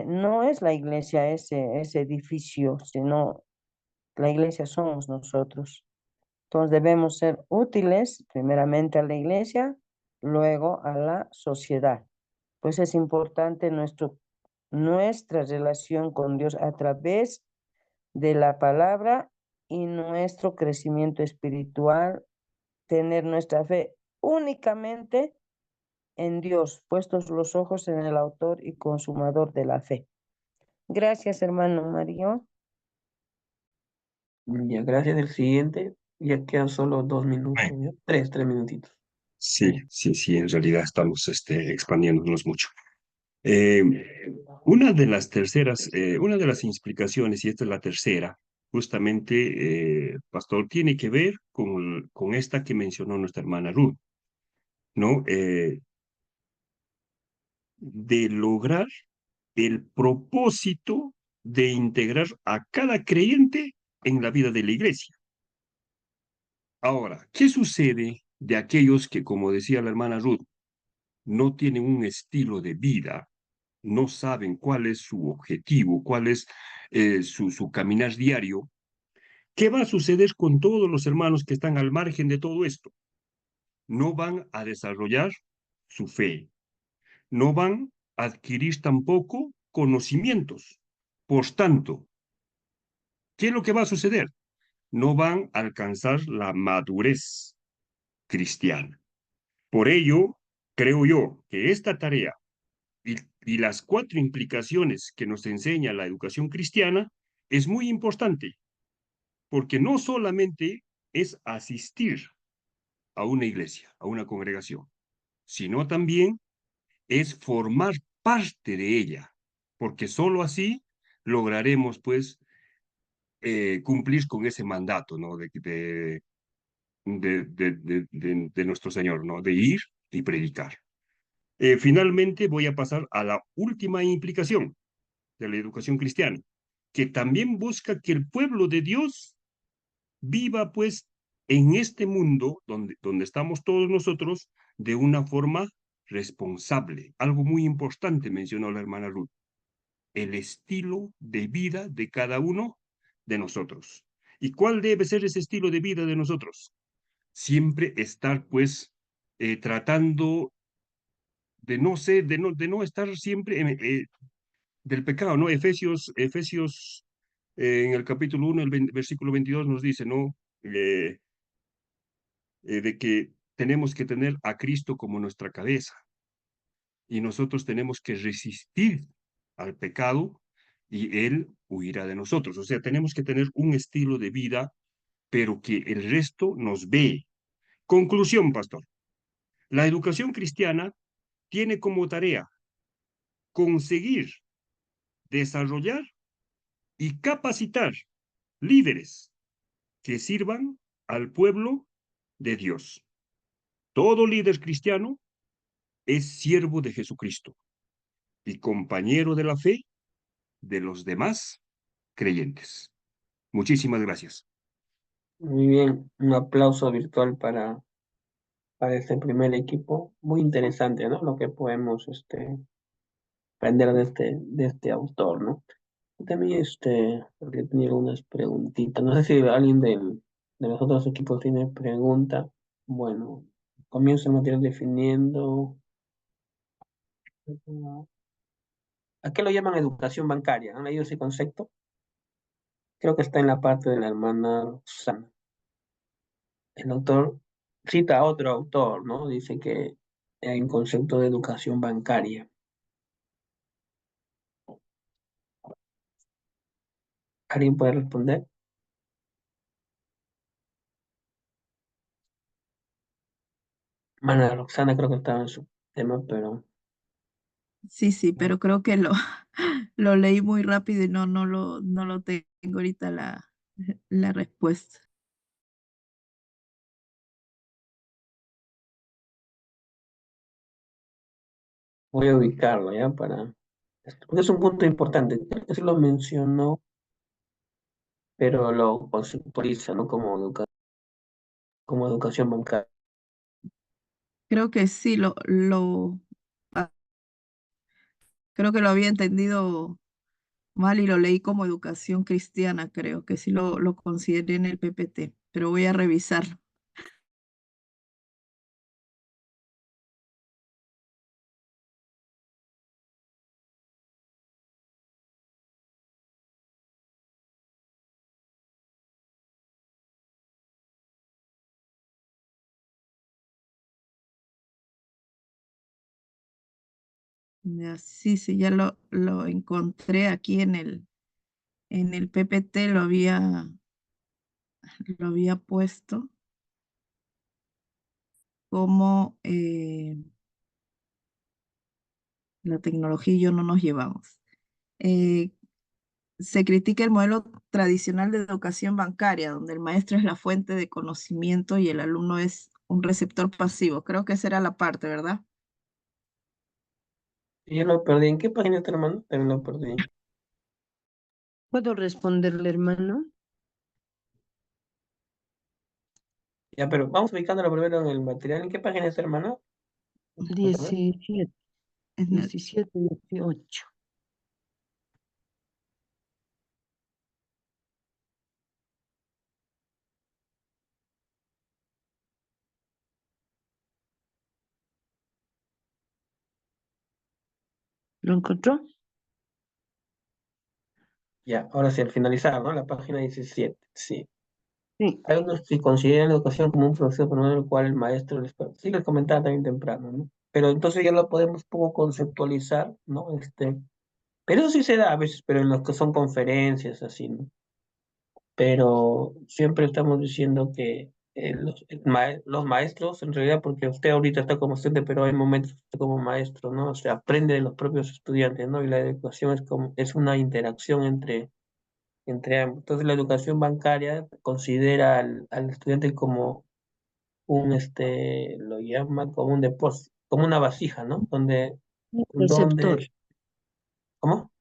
no es la iglesia ese edificio, sino la iglesia somos nosotros. Entonces debemos ser útiles primeramente a la iglesia, luego a la sociedad. Pues es importante nuestra relación con Dios a través de la palabra y nuestro crecimiento espiritual, tener nuestra fe únicamente en Dios, puestos los ojos en el autor y consumador de la fe. Gracias, hermano Mario. Ya, gracias. El siguiente, ya quedan solo 2 minutos, ¿ya? Tres minutitos. Sí, sí, sí, en realidad estamos expandiéndonos mucho. Eh, una de las implicaciones, y esta es la tercera, justamente, Pastor, tiene que ver con esta que mencionó nuestra hermana Ruth, ¿no? De lograr el propósito de integrar a cada creyente en la vida de la iglesia. Ahora, ¿qué sucede de aquellos que, como decía la hermana Ruth, no tienen un estilo de vida, no saben cuál es su objetivo, cuál es su caminar diario? ¿Qué va a suceder con todos los hermanos que están al margen de todo esto? No van a desarrollar su fe, no van a adquirir tampoco conocimientos. Por tanto, ¿qué es lo que va a suceder? No van a alcanzar la madurez cristiana. Por ello, creo yo que esta tarea y las 4 implicaciones que nos enseña la educación cristiana es muy importante, porque no solamente es asistir a una iglesia, a una congregación, sino también es formar parte de ella, porque sólo así lograremos, pues, cumplir con ese mandato, ¿no? De nuestro Señor, ¿no? De ir y predicar. Finalmente, voy a pasar a la última implicación de la educación cristiana, que también busca que el pueblo de Dios viva, pues, en este mundo donde estamos todos nosotros de una forma responsable. Algo muy importante mencionó la hermana Ruth, el estilo de vida de cada uno de nosotros. ¿Y cuál debe ser ese estilo de vida de nosotros? Siempre estar, pues, tratando de no ser, de no estar siempre del pecado, ¿no? Efesios en el capítulo 1, versículo 22 nos dice, ¿no? De que tenemos que tener a Cristo como nuestra cabeza y nosotros tenemos que resistir al pecado y Él huirá de nosotros. O sea, tenemos que tener un estilo de vida, pero que el resto nos ve. Conclusión, pastor. La educación cristiana tiene como tarea conseguir, desarrollar y capacitar líderes que sirvan al pueblo de Dios. Todo líder cristiano es siervo de Jesucristo y compañero de la fe de los demás creyentes. Muchísimas gracias. Muy bien, un aplauso virtual para este primer equipo. Muy interesante, ¿no? Lo que podemos aprender de este autor, ¿no? Y también, porque tenía algunas preguntitas. No sé si alguien de los otros equipos tiene pregunta. Bueno, comienzo el material definiendo. ¿A qué lo llaman educación bancaria? ¿Han leído ese concepto? Creo que está en la parte de la hermana Susana. el autor cita a otro autor, ¿no? Dice que hay un concepto de educación bancaria. ¿Alguien puede responder? Mana Roxana creo que estaba en su tema, pero Sí, pero creo que lo leí muy rápido y no lo tengo ahorita la respuesta. voy a ubicarlo ya para... Porque es un punto importante. Creo que sí lo mencionó, pero lo conceptualiza, ¿no? Como educación bancaria. Creo que sí, creo que lo había entendido mal y lo leí como educación cristiana, creo que sí lo consideré en el PPT, pero voy a revisarlo. Ya, sí, ya lo encontré aquí en el PPT, lo había puesto como la tecnología y yo no nos llevamos. Eh, Se critica el modelo tradicional de educación bancaria, donde el maestro es la fuente de conocimiento y el alumno es un receptor pasivo. Creo que esa era la parte, ¿verdad? Y yo lo perdí. ¿En qué página está, hermano? También lo perdí. ¿Puedo responderle, hermano? Ya, pero vamos ubicándolo primero en el material. ¿En qué página está, hermano? Otra vez. 17, En el- 17, 18. ¿Lo encontró? Ya, ahora sí, al finalizar, ¿no? La página 17. Sí. Sí. Hay unos que consideran la educación como un proceso por medio del cual el maestro les... Sí, les comentaba también temprano, ¿no? Pero entonces ya lo podemos poco conceptualizar, ¿no? Pero eso sí se da a veces, pero en los que son conferencias, así, ¿no? Pero siempre estamos diciendo que los maestros, en realidad, porque usted ahorita está como estudiante, pero hay momentos que está como maestro, ¿no? O sea, aprende de los propios estudiantes, ¿no? Y la educación es una interacción entre ambos. Entonces, la educación bancaria considera al estudiante como lo llama como un depósito, como una vasija, ¿no? Un receptor. Donde, ¿cómo?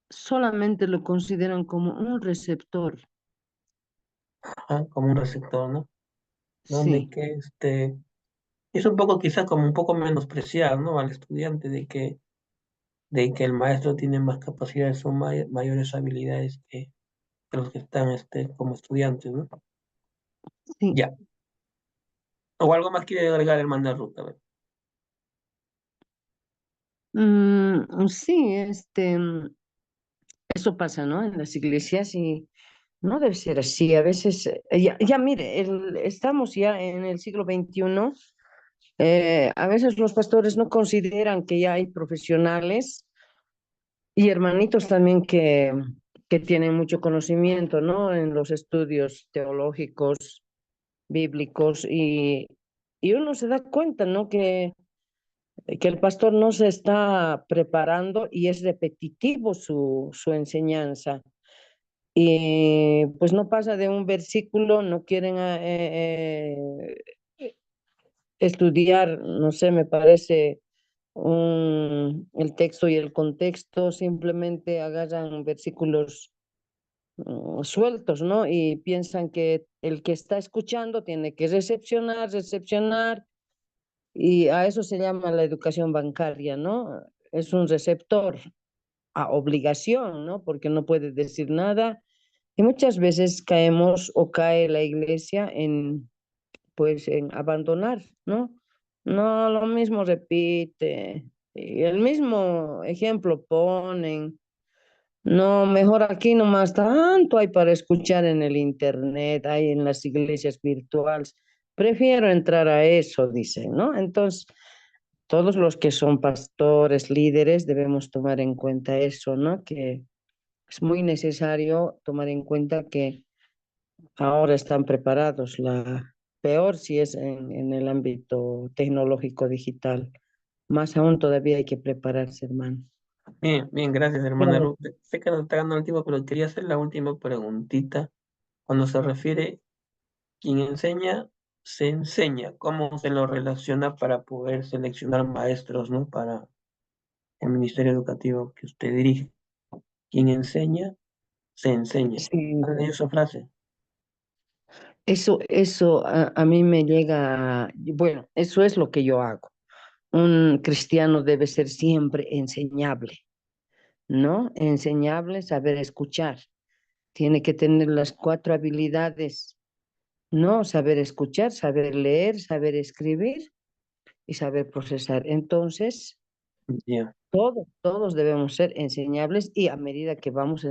Solamente lo consideran como un receptor. Ajá, como un receptor, ¿no? Donde Sí. que es un poco quizás como un poco menospreciar, ¿no? Al estudiante de que el maestro tiene más capacidades o mayores habilidades que los que están como estudiantes, ¿no? Sí. Ya. O algo más quiere agregar el manda ruta, a ver. Sí, eso pasa, ¿no? En las iglesias y no debe ser así. A veces, ya mire, estamos ya en el siglo XXI. A veces los pastores no consideran que ya hay profesionales y hermanitos también que tienen mucho conocimiento, ¿no? En los estudios teológicos, bíblicos y uno se da cuenta, ¿no? Que el pastor no se está preparando y es repetitivo su enseñanza. Y pues no pasa de un versículo, no quieren estudiar, no sé, me parece el texto y el contexto, simplemente agarran versículos sueltos, ¿no? Y piensan que el que está escuchando tiene que recepcionar, y a eso se llama la educación bancaria, ¿no? Es un receptor a obligación, ¿no? Porque no puede decir nada. Y muchas veces caemos o cae la iglesia pues, en abandonar, ¿no? No, lo mismo repite, y el mismo ejemplo ponen, No, mejor aquí nomás tanto hay para escuchar en el internet, hay en las iglesias virtuales. Prefiero entrar a eso, dicen, ¿no? Entonces, todos los que son pastores, líderes, debemos tomar en cuenta eso, ¿no? Que es muy necesario tomar en cuenta que ahora están preparados, la peor si es en el ámbito tecnológico digital. Más aún todavía hay que prepararse, hermano. Bien, bien, gracias, hermana Claro. Ruth. Sé que nos está ganando el tiempo, pero quería hacer la última preguntita. Cuando se refiere, quien enseña, se enseña. ¿Cómo se lo relaciona para poder seleccionar maestros, ¿no? Para el ministerio educativo que usted dirige. Quien enseña, se enseña. Sí, ¿Han leído esa frase? eso a mí me llega, bueno, eso es lo que yo hago. Un cristiano debe ser siempre enseñable, ¿no? Enseñable, saber escuchar. Tiene que tener las cuatro habilidades, ¿no? Saber escuchar, saber leer, saber escribir y saber procesar. Entonces, Ya, todos debemos ser enseñables y a medida que vamos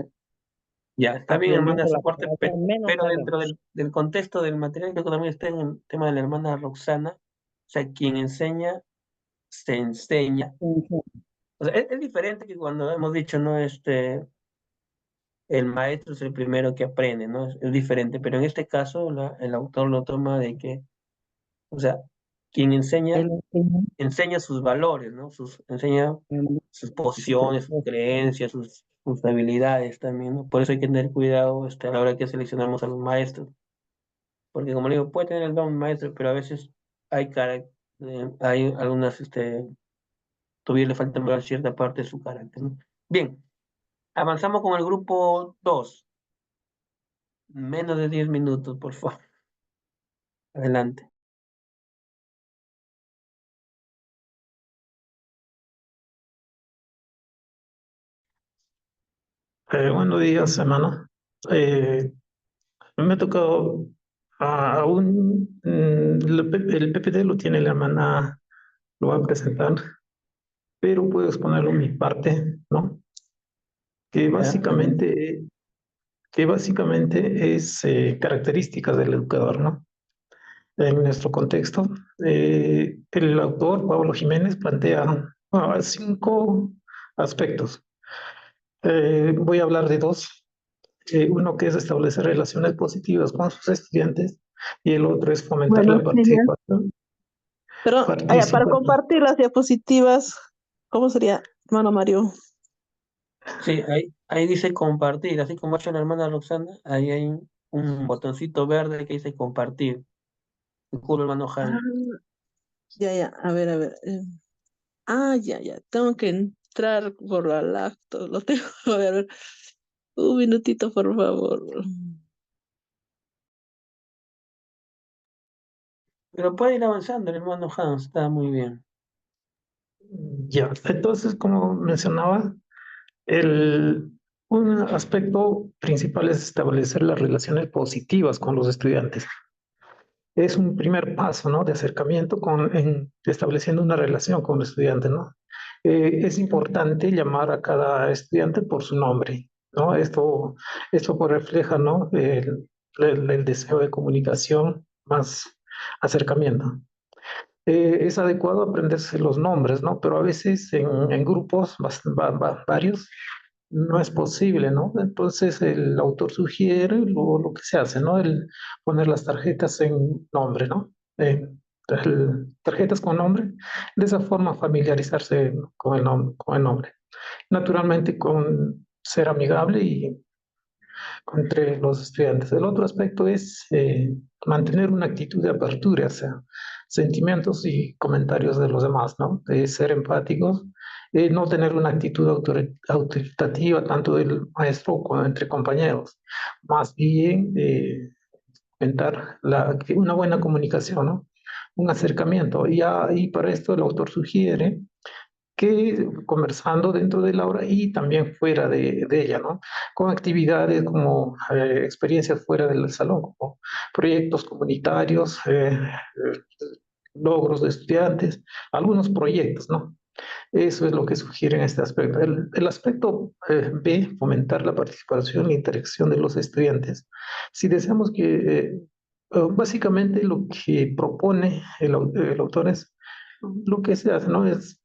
ya, está bien, hermana, aprendiendo ese la aporte, palabra, menos pero dentro sabemos. del contexto del material, creo que también está en el tema de la hermana Roxana. O sea, quien enseña, se enseña. O sea, es diferente que cuando hemos dicho, ¿no? El maestro es el primero que aprende, ¿no? Es diferente, pero en este caso el autor lo toma de que, o sea, quien enseña, Él enseña, enseña sus valores, ¿no? Enseña sus posiciones, sus creencias, sus habilidades también, ¿no? Por eso hay que tener cuidado a la hora que seleccionamos a los maestros, porque como le digo, puede tener el don maestro, pero a veces hay algunas, todavía le falta mejorar cierta parte de su carácter, ¿no? Bien, avanzamos con el grupo 2. Menos de 10 minutos, por favor. Adelante. Buenos días, hermano. Me ha tocado el PPT lo tiene la hermana, lo va a presentar, pero puedo exponerlo mi parte, ¿no? Que Ya, adelante. básicamente, que básicamente es características del educador, ¿no? En nuestro contexto, el autor, Pablo Jiménez, plantea 5 aspectos. Voy a hablar de dos. Uno que es establecer relaciones positivas con sus estudiantes y el otro es fomentar Bueno, la genial. participación. Pero para participación. compartir las diapositivas, ¿cómo sería, hermano Mario? Sí, ahí dice compartir, así como ha hecho la hermana Roxana, ahí hay un botoncito verde que dice compartir. Disculpe, hermano Ah, Jaime. ya, a ver, a ver. Ya, tengo que entrar por la laptop, lo tengo, a ver, un minutito, por favor. Pero puede ir avanzando, el hermano Hans, está muy bien. Ya, entonces, como mencionaba, el, un aspecto principal es establecer las relaciones positivas con los estudiantes. Es un primer paso, ¿no? De acercamiento estableciendo una relación con el estudiante, ¿no? Es importante llamar a cada estudiante por su nombre, ¿no? Esto pues refleja, ¿no? El deseo de comunicación, más acercamiento. Es adecuado aprenderse los nombres, ¿no? Pero a veces en grupos varios no es posible, ¿no? Entonces el autor sugiere lo que se hace, ¿no? El poner las tarjetas en nombre, ¿no? Tarjetas con nombre, de esa forma familiarizarse con con el nombre. Naturalmente con ser amigable y entre los estudiantes. El otro aspecto es mantener una actitud de apertura hacia sentimientos y comentarios de los demás, ¿no? Ser empáticos, no tener una actitud autoritativa tanto del maestro como entre compañeros, más bien intentar una buena comunicación, ¿no? Un acercamiento. Y para esto el autor sugiere que conversando dentro de la aula y también fuera de ella, ¿no? Con actividades como experiencias fuera del salón, como proyectos comunitarios, logros de estudiantes, algunos proyectos, ¿no? Eso es lo que sugiere en este aspecto. El aspecto B, fomentar la participación e interacción de los estudiantes. Si deseamos que, básicamente lo que propone el autor es lo que se hace, ¿no? Es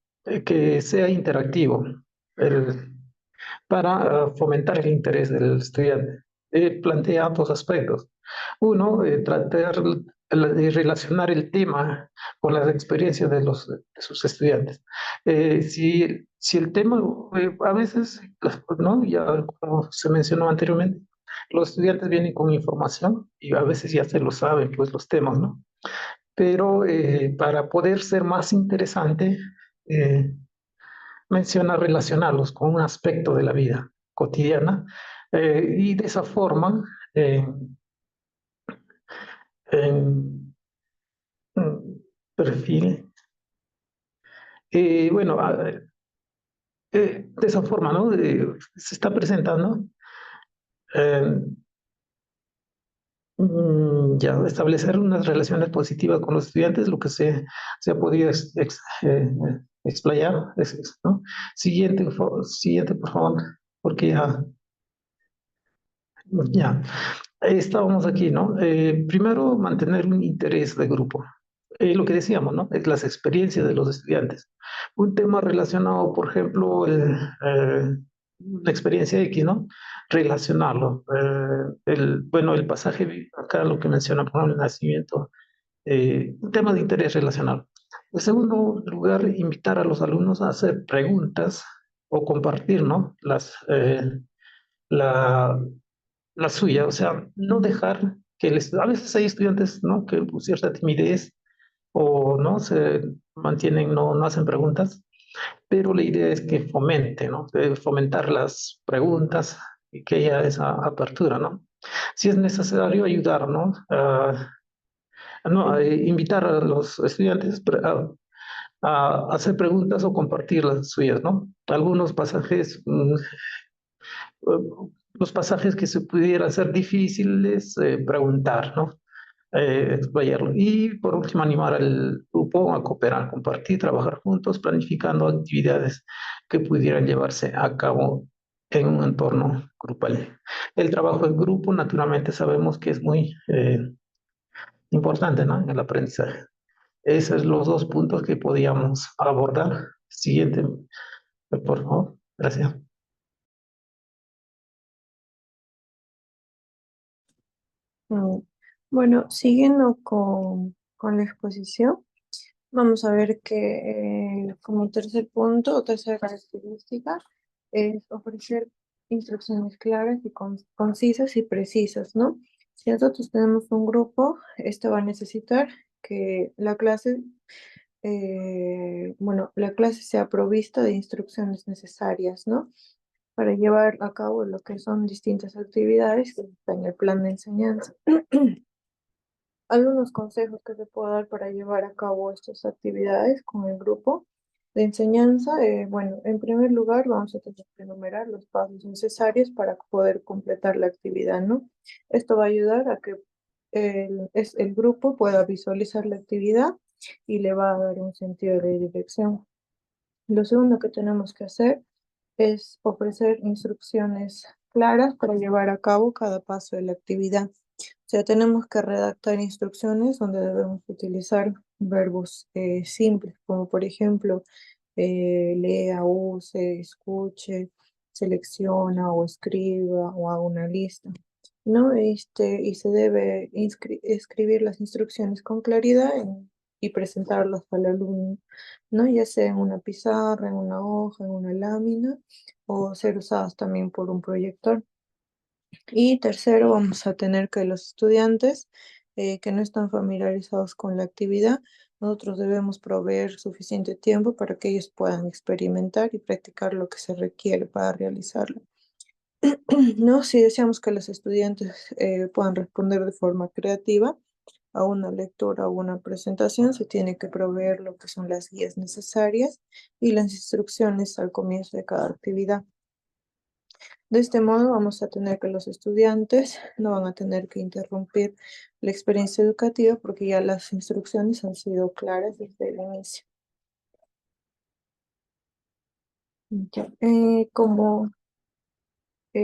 que sea interactivo para fomentar el interés del estudiante. Plantea dos aspectos. Uno, tratar de relacionar el tema con las experiencias de sus estudiantes. Si el tema, a veces, ¿no? Ya como se mencionó anteriormente, los estudiantes vienen con información y a veces ya se lo saben, pues los temas, ¿no? Pero para poder ser más interesante, eh, menciona relacionarlos con un aspecto de la vida cotidiana y de esa forma eh, en, perfil, bueno, de esa forma, ¿no? Se está presentando eh, ya establecer unas relaciones positivas con los estudiantes, lo que se ha podido explayar, ¿no? Siguiente, por favor, porque ya. Estábamos aquí, ¿no? Primero, mantener un interés de grupo. Lo que decíamos, ¿no? Es las experiencias de los estudiantes. Un tema relacionado, por ejemplo, la experiencia X, ¿no? Relacionarlo. Bueno, el pasaje, acá lo que menciona, por ejemplo, el nacimiento, un tema de interés relacional. En segundo lugar, invitar a los alumnos a hacer preguntas o compartir, ¿no? La, la suya, o sea, no dejar que a veces hay estudiantes, ¿no? Que por cierta timidez o no se mantienen, no hacen preguntas, pero la idea es que fomente, ¿no? Fomentar las preguntas y que haya esa apertura, ¿no? Si es necesario ayudar, ¿no? Invitar a los estudiantes a hacer preguntas o compartir las suyas, ¿no? Algunos pasajes los pasajes que se pudieran ser difíciles, preguntar, ¿no? Explayarlo. Y por último, animar al grupo a cooperar, compartir, trabajar juntos, planificando actividades que pudieran llevarse a cabo en un entorno grupal. El trabajo en grupo, naturalmente, sabemos que es muy importante, ¿no? En el aprendizaje. Esos son los dos puntos que podíamos abordar. Siguiente, por favor. Gracias. Mm, Bueno, siguiendo con la exposición, vamos a ver que como tercer punto o tercera característica es ofrecer instrucciones claras y concisas y precisas, ¿no? Si nosotros tenemos un grupo, esto va a necesitar que la clase, bueno, la clase sea provista de instrucciones necesarias, ¿no? Para llevar a cabo lo que son distintas actividades que están en el plan de enseñanza. Algunos consejos que se puedo dar para llevar a cabo estas actividades con el grupo de enseñanza. Bueno, en primer lugar, vamos a tener que enumerar los pasos necesarios para poder completar la actividad, ¿no? Esto va a ayudar a que el grupo pueda visualizar la actividad y le va a dar un sentido de dirección. Lo segundo que tenemos que hacer es ofrecer instrucciones claras para llevar a cabo cada paso de la actividad. O sea, tenemos que redactar instrucciones donde debemos utilizar verbos simples, como por ejemplo, lea, use, escuche, selecciona o escriba o haga una lista, ¿no? Y se debe escribir las instrucciones con claridad y presentarlas al alumno, ¿no? Ya sea en una pizarra, en una hoja, en una lámina o ser usadas también por un proyector. Y tercero, vamos a tener que los estudiantes que no están familiarizados con la actividad, nosotros debemos proveer suficiente tiempo para que ellos puedan experimentar y practicar lo que se requiere para realizarlo. ¿No? Si deseamos que los estudiantes puedan responder de forma creativa a una lectura o una presentación, se tiene que proveer lo que son las guías necesarias y las instrucciones al comienzo de cada actividad. De este modo vamos a tener que los estudiantes no van a tener que interrumpir la experiencia educativa porque ya las instrucciones han sido claras desde el inicio. Ya, como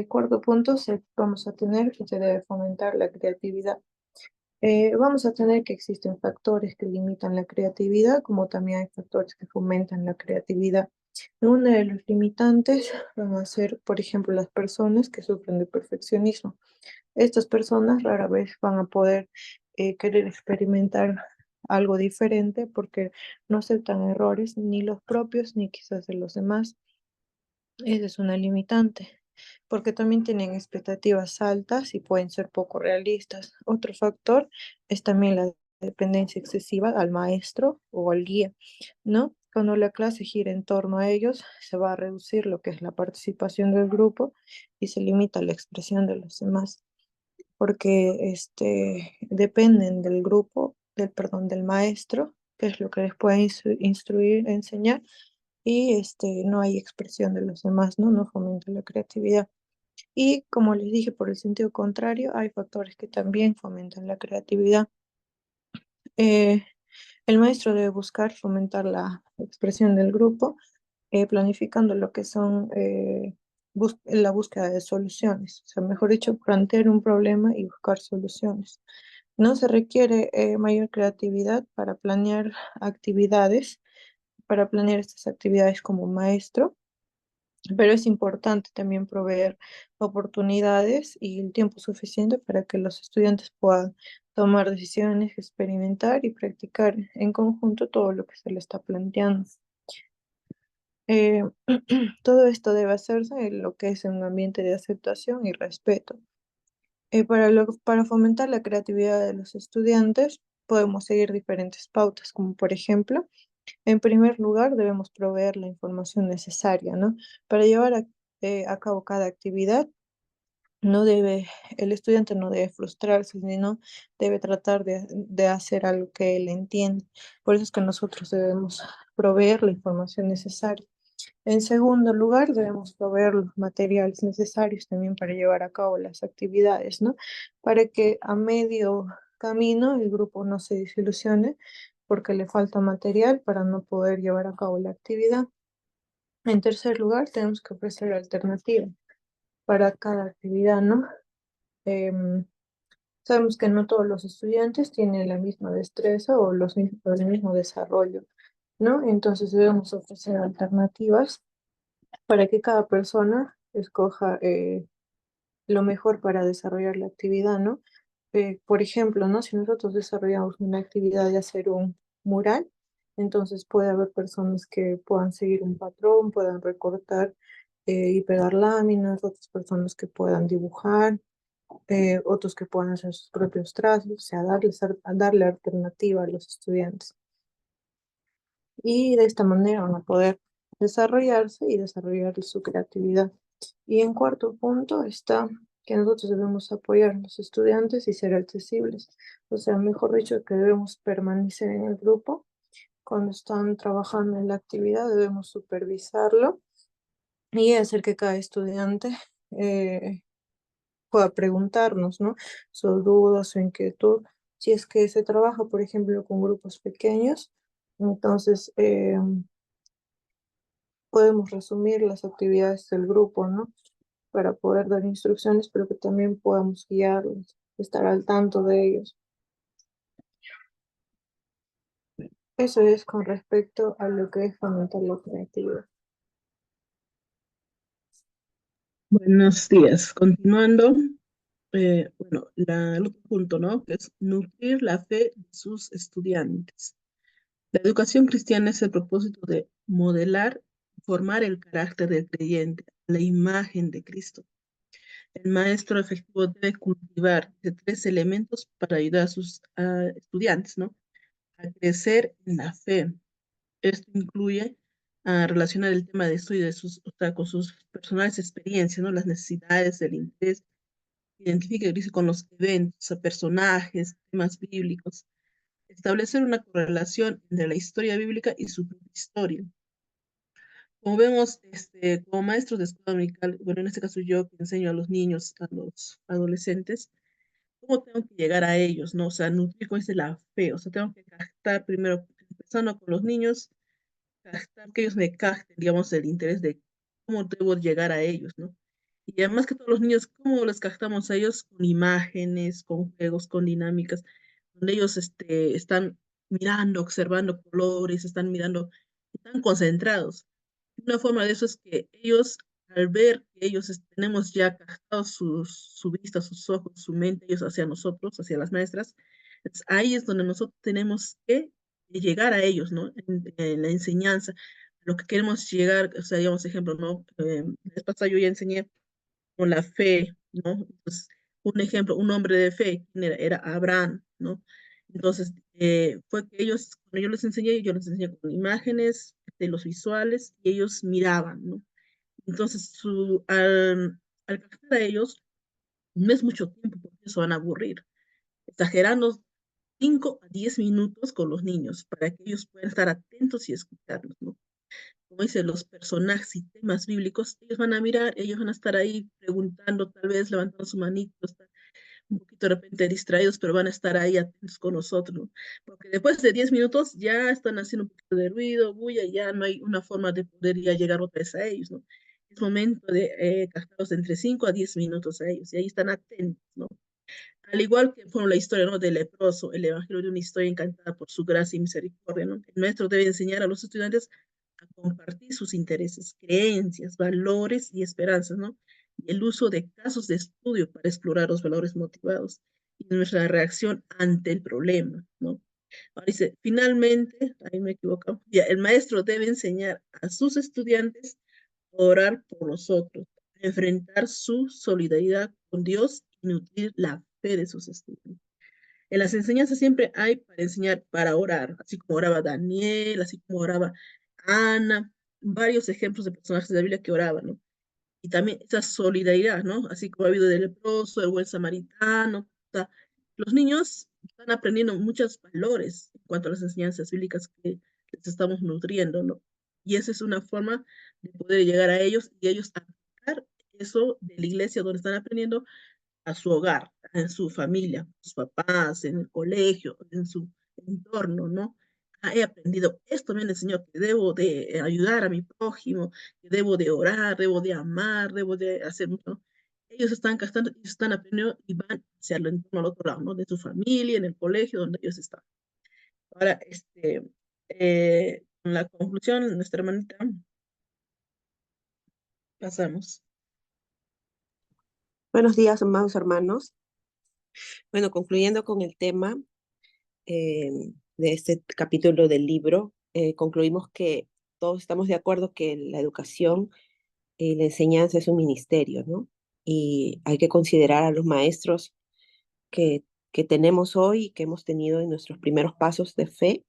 cuarto punto, vamos a tener que se debe fomentar la creatividad. Vamos a tener que existen factores que limitan la creatividad, como también hay factores que fomentan la creatividad. Uno de los limitantes van a ser, por ejemplo, las personas que sufren de perfeccionismo. Estas personas rara vez van a poder querer experimentar algo diferente porque no aceptan errores, ni los propios ni quizás de los demás. Esa es una limitante, porque también tienen expectativas altas y pueden ser poco realistas. Otro factor es también la dependencia excesiva al maestro o al guía, ¿no? Cuando la clase gira en torno a ellos, se va a reducir lo que es la participación del grupo y se limita la expresión de los demás, porque dependen del grupo, perdón, del maestro, que es lo que les puede instruir, enseñar, y no hay expresión de los demás, ¿no? No fomenta la creatividad. Y como les dije, por el sentido contrario, hay factores que también fomentan la creatividad. Eh, el maestro debe buscar fomentar la expresión del grupo, planificando lo que son la búsqueda de soluciones. O sea, mejor dicho, plantear un problema y buscar soluciones. No se requiere mayor creatividad para planear estas actividades como maestro, pero es importante también proveer oportunidades y el tiempo suficiente para que los estudiantes puedan tomar decisiones, experimentar y practicar en conjunto todo lo que se les está planteando. Eh, todo esto debe hacerse en lo que es un ambiente de aceptación y respeto. Para fomentar la creatividad de los estudiantes, podemos seguir diferentes pautas, como por ejemplo, en primer lugar, debemos proveer la información necesaria, ¿no? Para llevar a cabo cada actividad, el estudiante no debe frustrarse, sino debe tratar de hacer algo que él entiende. Por eso es que nosotros debemos proveer la información necesaria. En segundo lugar, debemos proveer los materiales necesarios también para llevar a cabo las actividades, ¿no? Para que a medio camino el grupo no se desilusione porque le falta material para no poder llevar a cabo la actividad. En tercer lugar, tenemos que ofrecer alternativas para cada actividad, ¿no? Em, Sabemos que no todos los estudiantes tienen la misma destreza o el mismo desarrollo, ¿no? Entonces debemos ofrecer alternativas para que cada persona escoja lo mejor para desarrollar la actividad, ¿no? Por ejemplo, ¿no? Si nosotros desarrollamos una actividad de hacer un mural, entonces puede haber personas que puedan seguir un patrón, puedan recortar y pegar láminas, otras personas que puedan dibujar, otros que puedan hacer sus propios trazos, o sea, darle alternativa a los estudiantes. Y de esta manera van a poder desarrollarse y desarrollar su creatividad. Y en cuarto punto está que nosotros debemos apoyar a los estudiantes y ser accesibles. O sea, mejor dicho, que debemos permanecer en el grupo. Cuando están trabajando en la actividad, debemos supervisarlo y hacer que cada estudiante pueda preguntarnos, ¿no? Sus dudas, su inquietud. Si es que se trabaja, por ejemplo, con grupos pequeños, entonces podemos resumir las actividades del grupo, ¿no? Para poder dar instrucciones, pero que también podamos guiarlos, estar al tanto de ellos. Eso es con respecto a lo que es fomentar la creatividad. Buenos días. Continuando, bueno, el otro punto, ¿no? Que es nutrir la fe de sus estudiantes. La educación cristiana es el propósito de modelar, formar el carácter del creyente, la imagen de Cristo. El maestro efectivo debe cultivar de tres elementos para ayudar a sus estudiantes, ¿no? A crecer en la fe. Esto incluye relacionar el tema de estudio o sea, con sus personales experiencias, ¿no? Las necesidades, el interés, identifica y dice con los eventos, a personajes, temas bíblicos, establecer una correlación entre la historia bíblica y su propia historia. Como vemos, como maestros de escuela dominical, bueno, en este caso yo que enseño a los niños, a los adolescentes, ¿cómo tengo que llegar a ellos, no? O sea, nutrir con ese la fe, o sea, tengo que captar primero, empezando con los niños, captar que ellos me capten, digamos, el interés de cómo debo llegar a ellos, ¿no? Y además que todos los niños, ¿cómo les captamos a ellos? Con imágenes, con juegos, con dinámicas, donde ellos están mirando, observando colores, están mirando, están concentrados. Una forma de eso es que ellos, al ver que ellos tenemos ya captado su vista, sus ojos, su mente, ellos hacia nosotros, hacia las maestras, entonces ahí es donde nosotros tenemos que llegar a ellos, ¿no? En la enseñanza, lo que queremos llegar, o sea, digamos, ejemplo, ¿no? La vez pasada yo ya enseñé con la fe, ¿no? Entonces, un ejemplo, un hombre de fe, ¿quién era? Era Abraham, ¿no? Entonces, fue que ellos, cuando yo les enseñé con imágenes de los visuales y ellos miraban, ¿no? Entonces, al captar a ellos, no es mucho tiempo porque se van a aburrir. Exagerando 5 a 10 minutos con los niños para que ellos puedan estar atentos y escucharlos, ¿no? Como dice, los personajes y temas bíblicos, ellos van a mirar, ellos van a estar ahí preguntando, tal vez levantando su manito, estar un poquito de repente distraídos, pero van a estar ahí atentos con nosotros, ¿no? Porque después de 10 minutos ya están haciendo un poquito de ruido, bulla, ya no hay una forma de poder ya llegar otra vez a ellos, ¿no? Es momento de captarlos entre 5 a 10 minutos a ellos, y ahí están atentos, ¿no? Al igual que la historia, ¿no? Del leproso, el evangelio de una historia encantada por su gracia y misericordia, ¿no? El maestro debe enseñar a los estudiantes a compartir sus intereses, creencias, valores y esperanzas, ¿no? Y el uso de casos de estudio para explorar los valores motivados y nuestra reacción ante el problema, ¿no? Ahora dice, finalmente, ahí me equivoco, ya, el maestro debe enseñar a sus estudiantes a orar por los otros, a enfrentar su solidaridad con Dios y nutrir la fe de sus estudiantes. En las enseñanzas siempre hay para enseñar, para orar, así como oraba Daniel, así como oraba Ana, varios ejemplos de personajes de la Biblia que oraban, ¿no? Y también esa solidaridad, ¿no? Así como ha habido del leproso, el buen samaritano. O sea, los niños están aprendiendo muchos valores en cuanto a las enseñanzas bíblicas que les estamos nutriendo, ¿no? Y esa es una forma de poder llegar a ellos y ellos aplicar eso de la iglesia donde están aprendiendo a su hogar, en su familia, sus papás, en el colegio, en su entorno, ¿no? He aprendido, esto me enseñó que debo de ayudar a mi prójimo, que debo de orar, debo de amar, debo de hacer mucho, ¿no? Ellos están gastando, ellos están aprendiendo y van hacia el entorno al otro lado, ¿no? De su familia, en el colegio donde ellos están. Ahora, en la conclusión, nuestra hermanita, pasamos. Buenos días, amados hermanos. Bueno, concluyendo con el tema de este capítulo del libro, concluimos que todos estamos de acuerdo que la educación y la enseñanza es un ministerio, ¿no? Y hay que considerar a los maestros que tenemos hoy y que hemos tenido en nuestros primeros pasos de fe,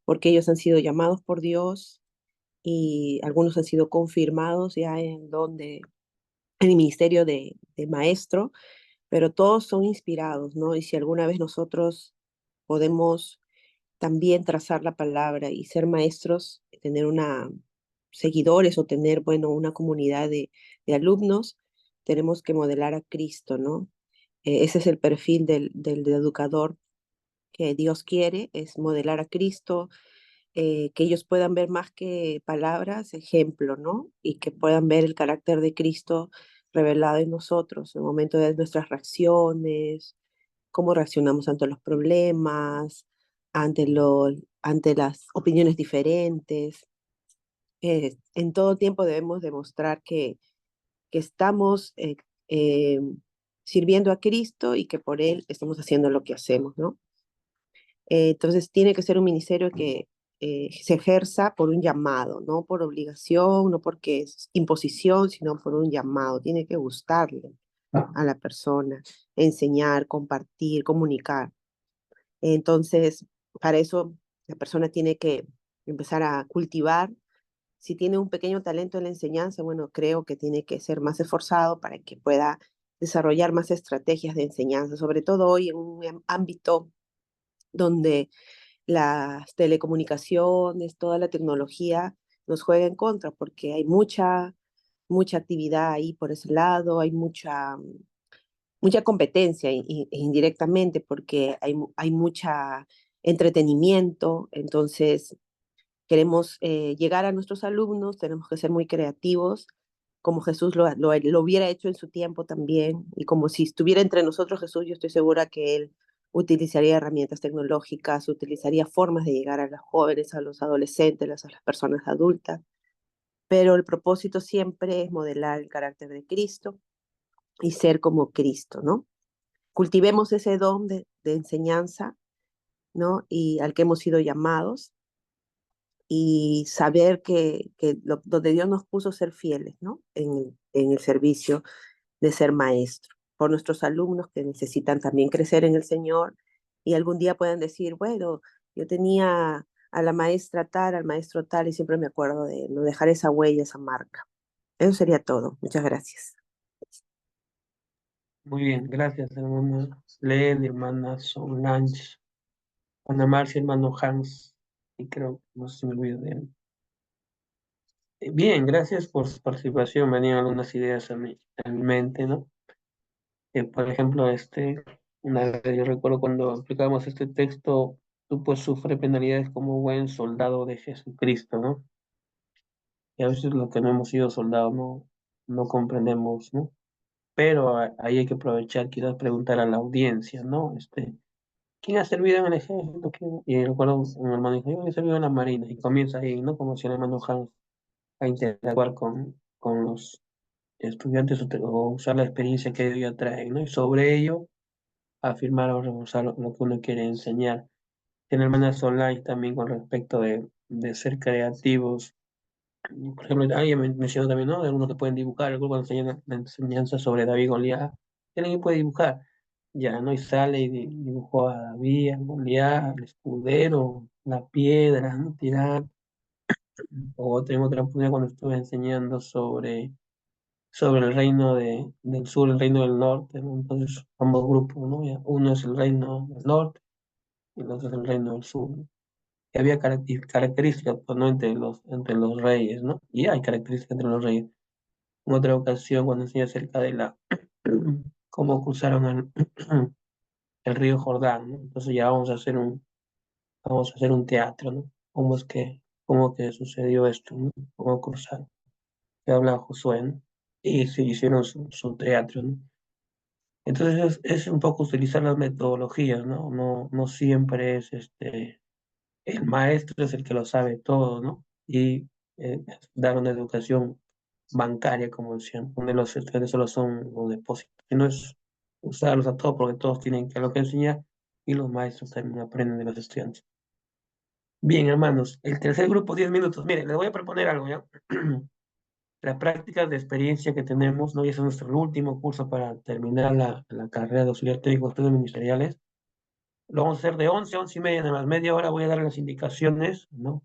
porque ellos han sido llamados por Dios y algunos han sido confirmados ya en el ministerio de maestro, pero todos son inspirados, ¿no? Y si alguna vez nosotros podemos también trazar la palabra y ser maestros, tener seguidores o tener, bueno, una comunidad de alumnos, tenemos que modelar a Cristo, ¿no? Ese es el perfil del educador que Dios quiere, es modelar a Cristo, que ellos puedan ver más que palabras, ejemplo, ¿no? Y que puedan ver el carácter de Cristo revelado en nosotros, en el momento de nuestras reacciones, cómo reaccionamos ante los problemas, ante las opiniones diferentes. En todo tiempo debemos demostrar que estamos eh, sirviendo a Cristo y que por Él estamos haciendo lo que hacemos, ¿no? Entonces tiene que ser un ministerio que se ejerza por un llamado, no por obligación, no porque es imposición, sino por un llamado. Tiene que gustarle a la persona, enseñar, compartir, comunicar. Entonces, para eso la persona tiene que empezar a cultivar. Si tiene un pequeño talento en la enseñanza, bueno, creo que tiene que ser más esforzado para que pueda desarrollar más estrategias de enseñanza, sobre todo hoy en un ámbito donde las telecomunicaciones, toda la tecnología nos juega en contra, porque hay mucha actividad ahí por ese lado, hay mucha competencia indirectamente, porque hay mucha entretenimiento, entonces queremos llegar a nuestros alumnos, tenemos que ser muy creativos, como Jesús lo hubiera hecho en su tiempo también, y como si estuviera entre nosotros Jesús, yo estoy segura que Él utilizaría herramientas tecnológicas, utilizaría formas de llegar a los jóvenes, a los adolescentes, a las personas adultas, pero el propósito siempre es modelar el carácter de Cristo y ser como Cristo, ¿no? Cultivemos ese don de enseñanza, ¿no? Y al que hemos sido llamados, y saber donde Dios nos puso ser fieles, ¿no? En el servicio de ser maestro, por nuestros alumnos que necesitan también crecer en el Señor y algún día puedan decir, bueno, yo tenía a la maestra tal, al maestro tal, y siempre me acuerdo de no dejar esa huella, esa marca. Eso sería todo. Muchas gracias. Muy bien, gracias, hermana Len, hermana Solange, Ana Marcia, hermano Hans, y creo, no sé si me olvido de él. Bien, gracias por su participación. Venían algunas ideas a mi mente, ¿no? Por ejemplo, una vez yo recuerdo cuando aplicábamos este texto, tú pues sufre penalidades como buen soldado de Jesucristo, ¿no? Y a veces lo que no hemos sido soldados no comprendemos, ¿no? Pero ahí hay que aprovechar, quizás preguntar a la audiencia, ¿no? ¿Quién ha servido en el ejército? Y recuerdo un hermano dijo, yo he servido en la marina, y comienza ahí, ¿no? Como si el hermano Hans a interactuar con los estudiantes o usar la experiencia que ellos ya traen, ¿no? Y sobre ello afirmar o reforzar lo que uno quiere enseñar. Tiene hermanas online también con respecto de ser creativos. Por ejemplo, alguien mencionó también, ¿no? De algunos que pueden dibujar, el grupo de la enseñanza sobre David y Goliat. Alguien puede dibujar, ya, ¿no? Y sale y dibujó a David, a Goliat, el escudero, la piedra, ¿no? Tirar. O tengo otra oportunidad cuando estuve enseñando sobre el reino del sur, el reino del norte, ¿no? Entonces, ambos grupos, ¿no? Ya, uno es el reino del norte y el otro es el reino del sur, ¿no? Y había características, pues, ¿no? Entre los reyes, ¿no? Y hay características entre los reyes. En otra ocasión, cuando enseñé acerca de cómo cruzaron el río Jordán, ¿no? Entonces ya vamos a hacer un teatro, ¿no? Cómo que sucedió esto, ¿no? Cómo cruzaron. Que habla Josué, ¿no? Y se hicieron su teatro, ¿no? Entonces es un poco utilizar las metodologías, ¿no? No siempre es el maestro es el que lo sabe todo, ¿no? Y dar una educación bancaria, como decían, donde los estudiantes solo son los depósitos, que no es usarlos a todos porque todos tienen que lo que enseñar y los maestros también aprenden de los estudiantes. Bien, hermanos, el tercer grupo, 10 minutos. Miren, les voy a proponer algo, ¿ya? Las prácticas de experiencia que tenemos, ¿no? Y ese es nuestro último curso para terminar la carrera de auxiliar técnico de estudios ministeriales. Lo vamos a hacer de 11 a 11 y media, en las media hora voy a dar las indicaciones, ¿no?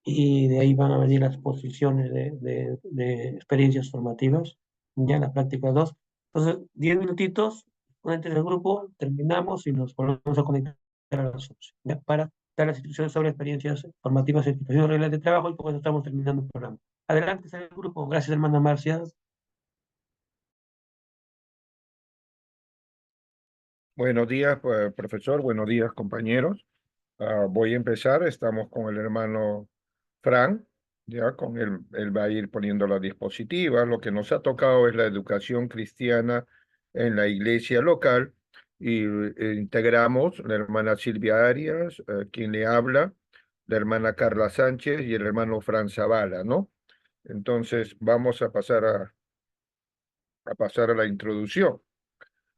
Y de ahí van a venir las posiciones de experiencias formativas, ya las prácticas 2. Entonces, 10 minutitos, entre el grupo, terminamos y nos volvemos a conectar a las 11, ¿ya? Para dar las instrucciones sobre experiencias formativas en situaciones reales de trabajo y con eso estamos terminando el programa. Adelante, el grupo. Gracias, hermana Marcia. Buenos días, profesor. Buenos días, compañeros. Voy a empezar. Estamos con el hermano Fran, ya con él va a ir poniendo las diapositivas. Lo que nos ha tocado es la educación cristiana en la iglesia local y integramos la hermana Silvia Arias, quien le habla, la hermana Carla Sánchez y el hermano Fran Zavala, ¿no? Entonces vamos a pasar a la introducción.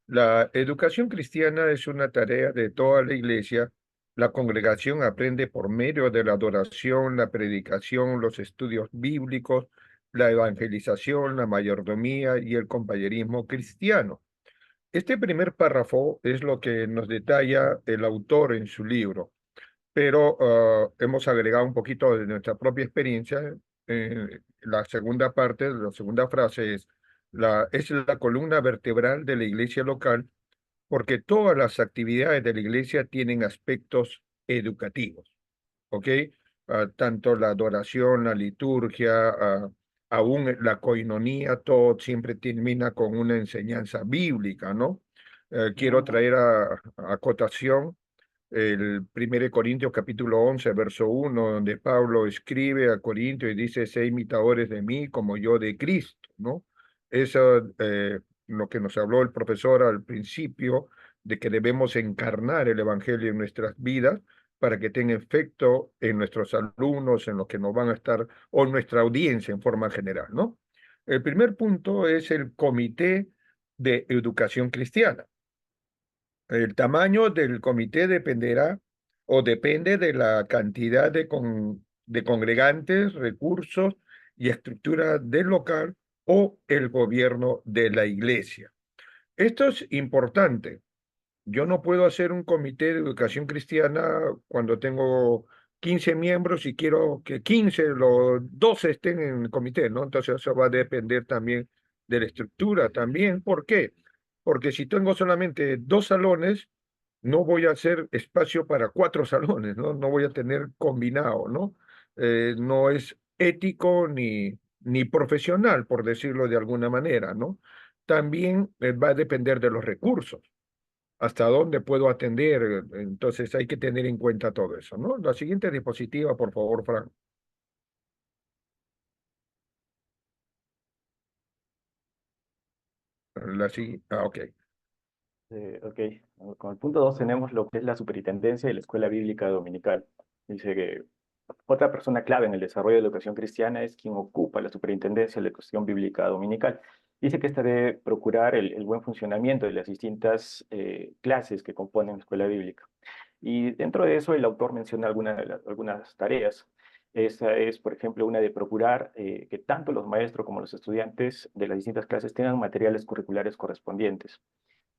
La educación cristiana es una tarea de toda la iglesia. La congregación aprende por medio de la adoración, la predicación, los estudios bíblicos, la evangelización, la mayordomía y el compañerismo cristiano. Este primer párrafo es lo que nos detalla el autor en su libro, pero hemos agregado un poquito de nuestra propia experiencia. La segunda parte, la segunda frase es la columna vertebral de la iglesia local porque todas las actividades de la iglesia tienen aspectos educativos, ¿ok? Tanto la adoración, la liturgia, aún la coinonía, todo siempre termina con una enseñanza bíblica, ¿no? Quiero traer a acotación el 1 Corintios capítulo 11, verso 1, donde Pablo escribe a Corintios y dice, sé imitadores de mí como yo de Cristo, ¿no? Eso, lo que nos habló el profesor al principio, de que debemos encarnar el Evangelio en nuestras vidas para que tenga efecto en nuestros alumnos, en los que nos van a estar, o en nuestra audiencia en forma general, ¿no? El primer punto es el Comité de Educación Cristiana. El tamaño del comité dependerá o depende de la cantidad de congregantes, recursos y estructura del local o el gobierno de la iglesia. Esto es importante. Yo no puedo hacer un comité de educación cristiana cuando tengo 15 miembros y quiero que 15, los 12 estén en el comité, ¿no? Entonces eso va a depender también de la estructura también. ¿Por qué? Porque si tengo solamente 2 salones, no voy a hacer espacio para 4 salones, ¿no? No voy a tener combinado, ¿no? No es ético ni profesional, por decirlo de alguna manera, ¿no? También va a depender de los recursos, hasta dónde puedo atender, entonces hay que tener en cuenta todo eso, ¿no? La siguiente diapositiva, por favor, Frank. Ok. Ok, con el punto 2 tenemos lo que es la superintendencia de la escuela bíblica dominical. Dice que otra persona clave en el desarrollo de la educación cristiana es quien ocupa la superintendencia de la educación bíblica dominical. Dice que esta debe procurar el buen funcionamiento de las distintas clases que componen la escuela bíblica. Y dentro de eso el autor menciona algunas tareas. Esa es, por ejemplo, una de procurar que tanto los maestros como los estudiantes de las distintas clases tengan materiales curriculares correspondientes.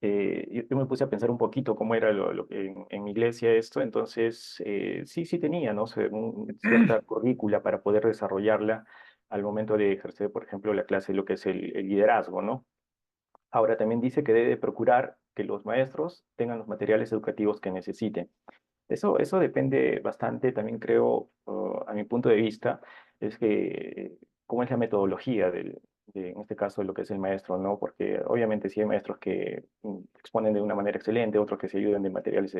Yo me puse a pensar un poquito cómo era en mi iglesia esto, entonces sí tenía, ¿no? Cierta currícula para poder desarrollarla al momento de ejercer, por ejemplo, la clase, lo que es el liderazgo, ¿no? Ahora también dice que debe procurar que los maestros tengan los materiales educativos que necesiten. Eso depende bastante, también creo, a mi punto de vista, es que cómo es la metodología en este caso, de lo que es el maestro, ¿no? Porque obviamente sí hay maestros que exponen de una manera excelente, otros que se ayudan de materiales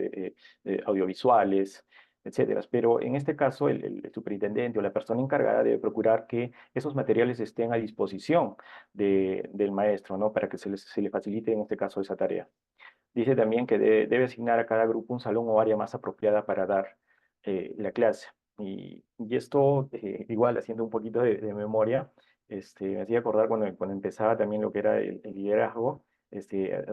audiovisuales, etcétera. Pero en este caso, el superintendente o la persona encargada debe procurar que esos materiales estén a disposición del maestro, ¿no? Para que se le facilite en este caso esa tarea. Dice también que debe asignar a cada grupo un salón o área más apropiada para dar la clase. Y esto, igual haciendo un poquito de memoria, me hacía acordar cuando empezaba también lo que era el liderazgo,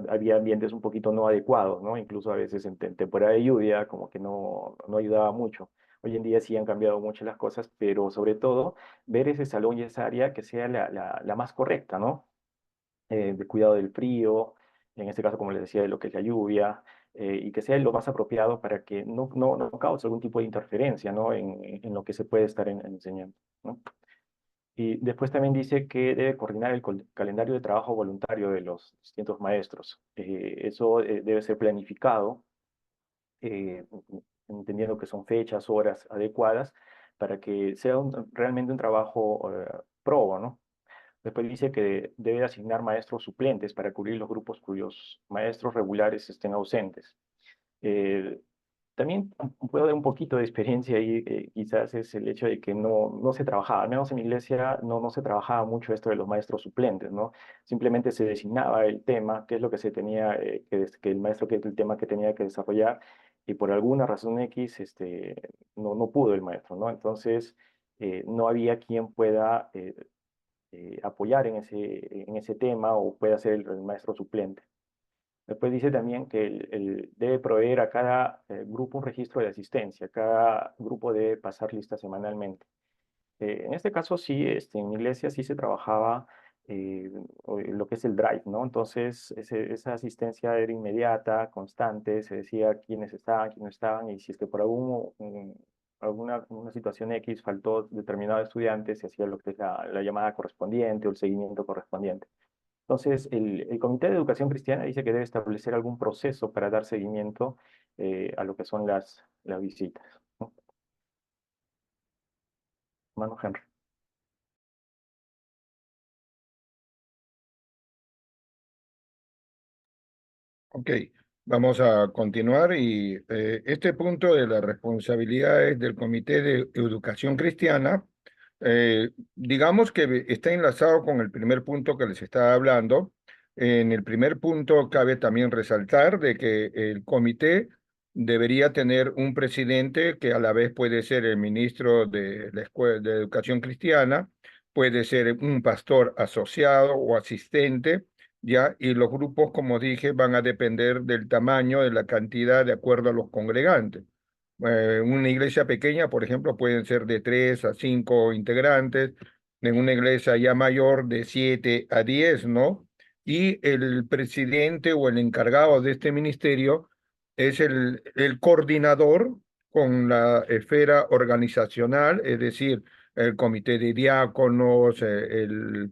había ambientes un poquito no adecuados, ¿no? Incluso a veces en temporada de lluvia como que no ayudaba mucho. Hoy en día sí han cambiado mucho las cosas, pero sobre todo ver ese salón y esa área que sea la más correcta, ¿no? De cuidado del frío, en este caso, como les decía, de lo que es la lluvia, y que sea lo más apropiado para que no cause algún tipo de interferencia, ¿no? En lo que se puede estar enseñando, ¿no? Y después también dice que debe coordinar el calendario de trabajo voluntario de los distintos maestros. Eso debe ser planificado, eh, entendiendo que son fechas, horas adecuadas, para que sea realmente un trabajo probo, ¿no? Después dice que debe asignar maestros suplentes para cubrir los grupos cuyos maestros regulares estén ausentes. Eh, También puedo dar un poquito de experiencia ahí, quizás es el hecho de que no se trabajaba, al menos en mi iglesia no se trabajaba mucho esto de los maestros suplentes, ¿no? Simplemente se designaba el tema, qué es lo que se tenía, que el maestro, qué es el tema que tenía que desarrollar, y por alguna razón X, no pudo el maestro, ¿no? Entonces, no había quien pueda apoyar en ese tema o pueda ser el maestro suplente. Después dice también que debe proveer a cada grupo un registro de asistencia. Cada grupo debe pasar lista semanalmente. En este caso sí, en mi iglesia sí se trabajaba lo que es el drive, ¿no? Entonces esa asistencia era inmediata, constante, se decía quiénes estaban, quiénes no estaban, y si es que por alguna una situación X faltó determinado estudiante, se hacía lo que es la llamada correspondiente o el seguimiento correspondiente. Entonces, el Comité de Educación Cristiana dice que debe establecer algún proceso para dar seguimiento a lo que son las visitas, ¿no? Hermano Henry. Ok. Vamos a continuar y este punto de las responsabilidades del Comité de Educación Cristiana, digamos que está enlazado con el primer punto que les estaba hablando. En el primer punto cabe también resaltar de que el comité debería tener un presidente que a la vez puede ser el ministro de la Escuela de Educación Cristiana, puede ser un pastor asociado o asistente, ¿ya? Y los grupos, como dije, van a depender del tamaño, de la cantidad, de acuerdo a los congregantes. Una iglesia pequeña, por ejemplo, pueden ser de 3 a 5 integrantes, en una iglesia ya mayor de 7 a 10, ¿no? Y el presidente o el encargado de este ministerio es el coordinador con la esfera organizacional, es decir, el comité de diáconos, el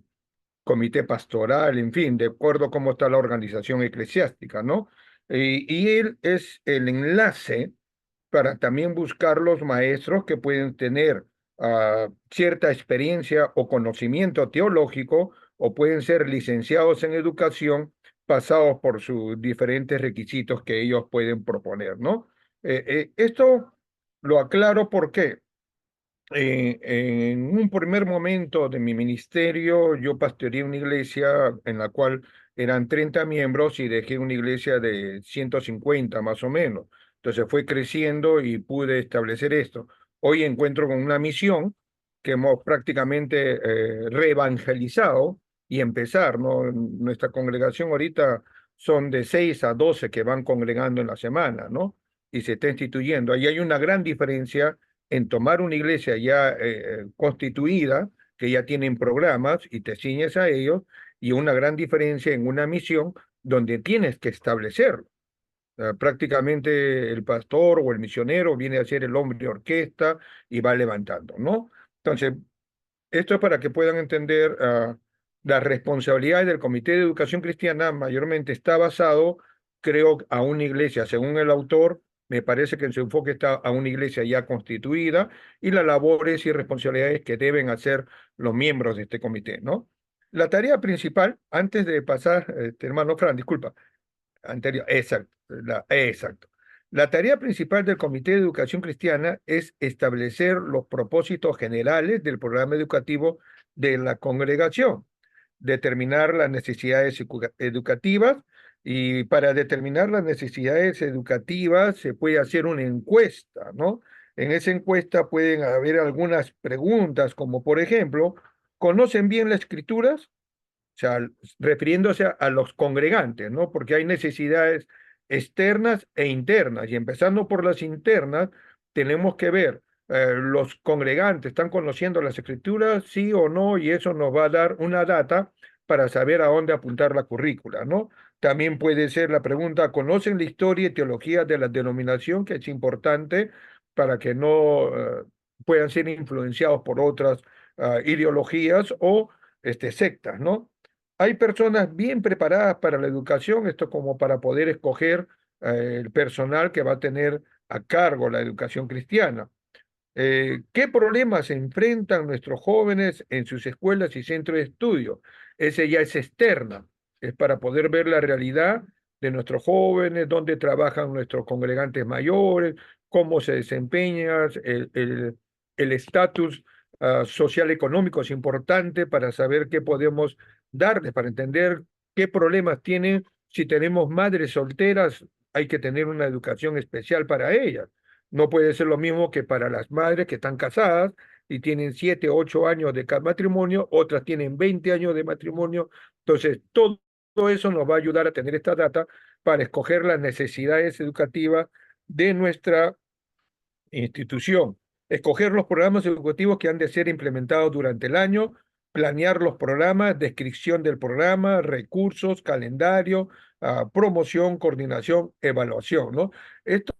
comité pastoral, en fin, de acuerdo a cómo está la organización eclesiástica, ¿no? Y él es el enlace para también buscar los maestros que pueden tener cierta experiencia o conocimiento teológico o pueden ser licenciados en educación pasados por sus diferentes requisitos que ellos pueden proponer, ¿no? Esto lo aclaro porque en un primer momento de mi ministerio, yo pastoreé una iglesia en la cual eran 30 miembros y dejé una iglesia de 150 más o menos. Entonces fue creciendo y pude establecer esto. Hoy encuentro con una misión que hemos prácticamente reevangelizado y empezar, ¿no? Nuestra congregación ahorita son de 6 a 12 que van congregando en la semana, ¿no? Y se está instituyendo. Ahí hay una gran diferencia en tomar una iglesia ya constituida, que ya tienen programas y te ciñes a ellos, y una gran diferencia en una misión donde tienes que establecerlo. Prácticamente el pastor o el misionero viene a ser el hombre de orquesta y va levantando, ¿no? Entonces, esto es para que puedan entender las responsabilidades del Comité de Educación Cristiana, mayormente está basado, creo, a una iglesia, según el autor, me parece que en su enfoque está a una iglesia ya constituida y las labores y responsabilidades que deben hacer los miembros de este comité, ¿no? La tarea principal, antes de pasar, hermano Fran, disculpa, anterior, exacto, exacto. La tarea principal del Comité de Educación Cristiana es establecer los propósitos generales del programa educativo de la congregación, determinar las necesidades educativas y para determinar las necesidades educativas se puede hacer una encuesta, ¿no? En esa encuesta pueden haber algunas preguntas como por ejemplo, ¿conocen bien las escrituras? O sea, refiriéndose a los congregantes, ¿no? Porque hay necesidades externas e internas, y empezando por las internas, tenemos que ver, los congregantes están conociendo las escrituras, sí o no, y eso nos va a dar una data para saber a dónde apuntar la currícula, ¿no? También puede ser la pregunta, ¿conocen la historia y teología de la denominación? Que es importante para que no puedan ser influenciados por otras ideologías o sectas, ¿no? Hay personas bien preparadas para la educación, esto como para poder escoger el personal que va a tener a cargo la educación cristiana. ¿Qué problemas enfrentan nuestros jóvenes en sus escuelas y centros de estudio? Ese ya es externa, es para poder ver la realidad de nuestros jóvenes, dónde trabajan nuestros congregantes mayores, cómo se desempeñan, el estatus social económico es importante para saber qué podemos darles, para entender qué problemas tienen. Si tenemos madres solteras, hay que tener una educación especial para ellas. No puede ser lo mismo que para las madres que están casadas y tienen 7, 8 años de matrimonio, otras tienen 20 años de matrimonio. Entonces, todo eso nos va a ayudar a tener esta data para escoger las necesidades educativas de nuestra institución. Escoger los programas educativos que han de ser implementados durante el año, planear los programas, descripción del programa, recursos, calendario, promoción, coordinación, evaluación, ¿no? Estos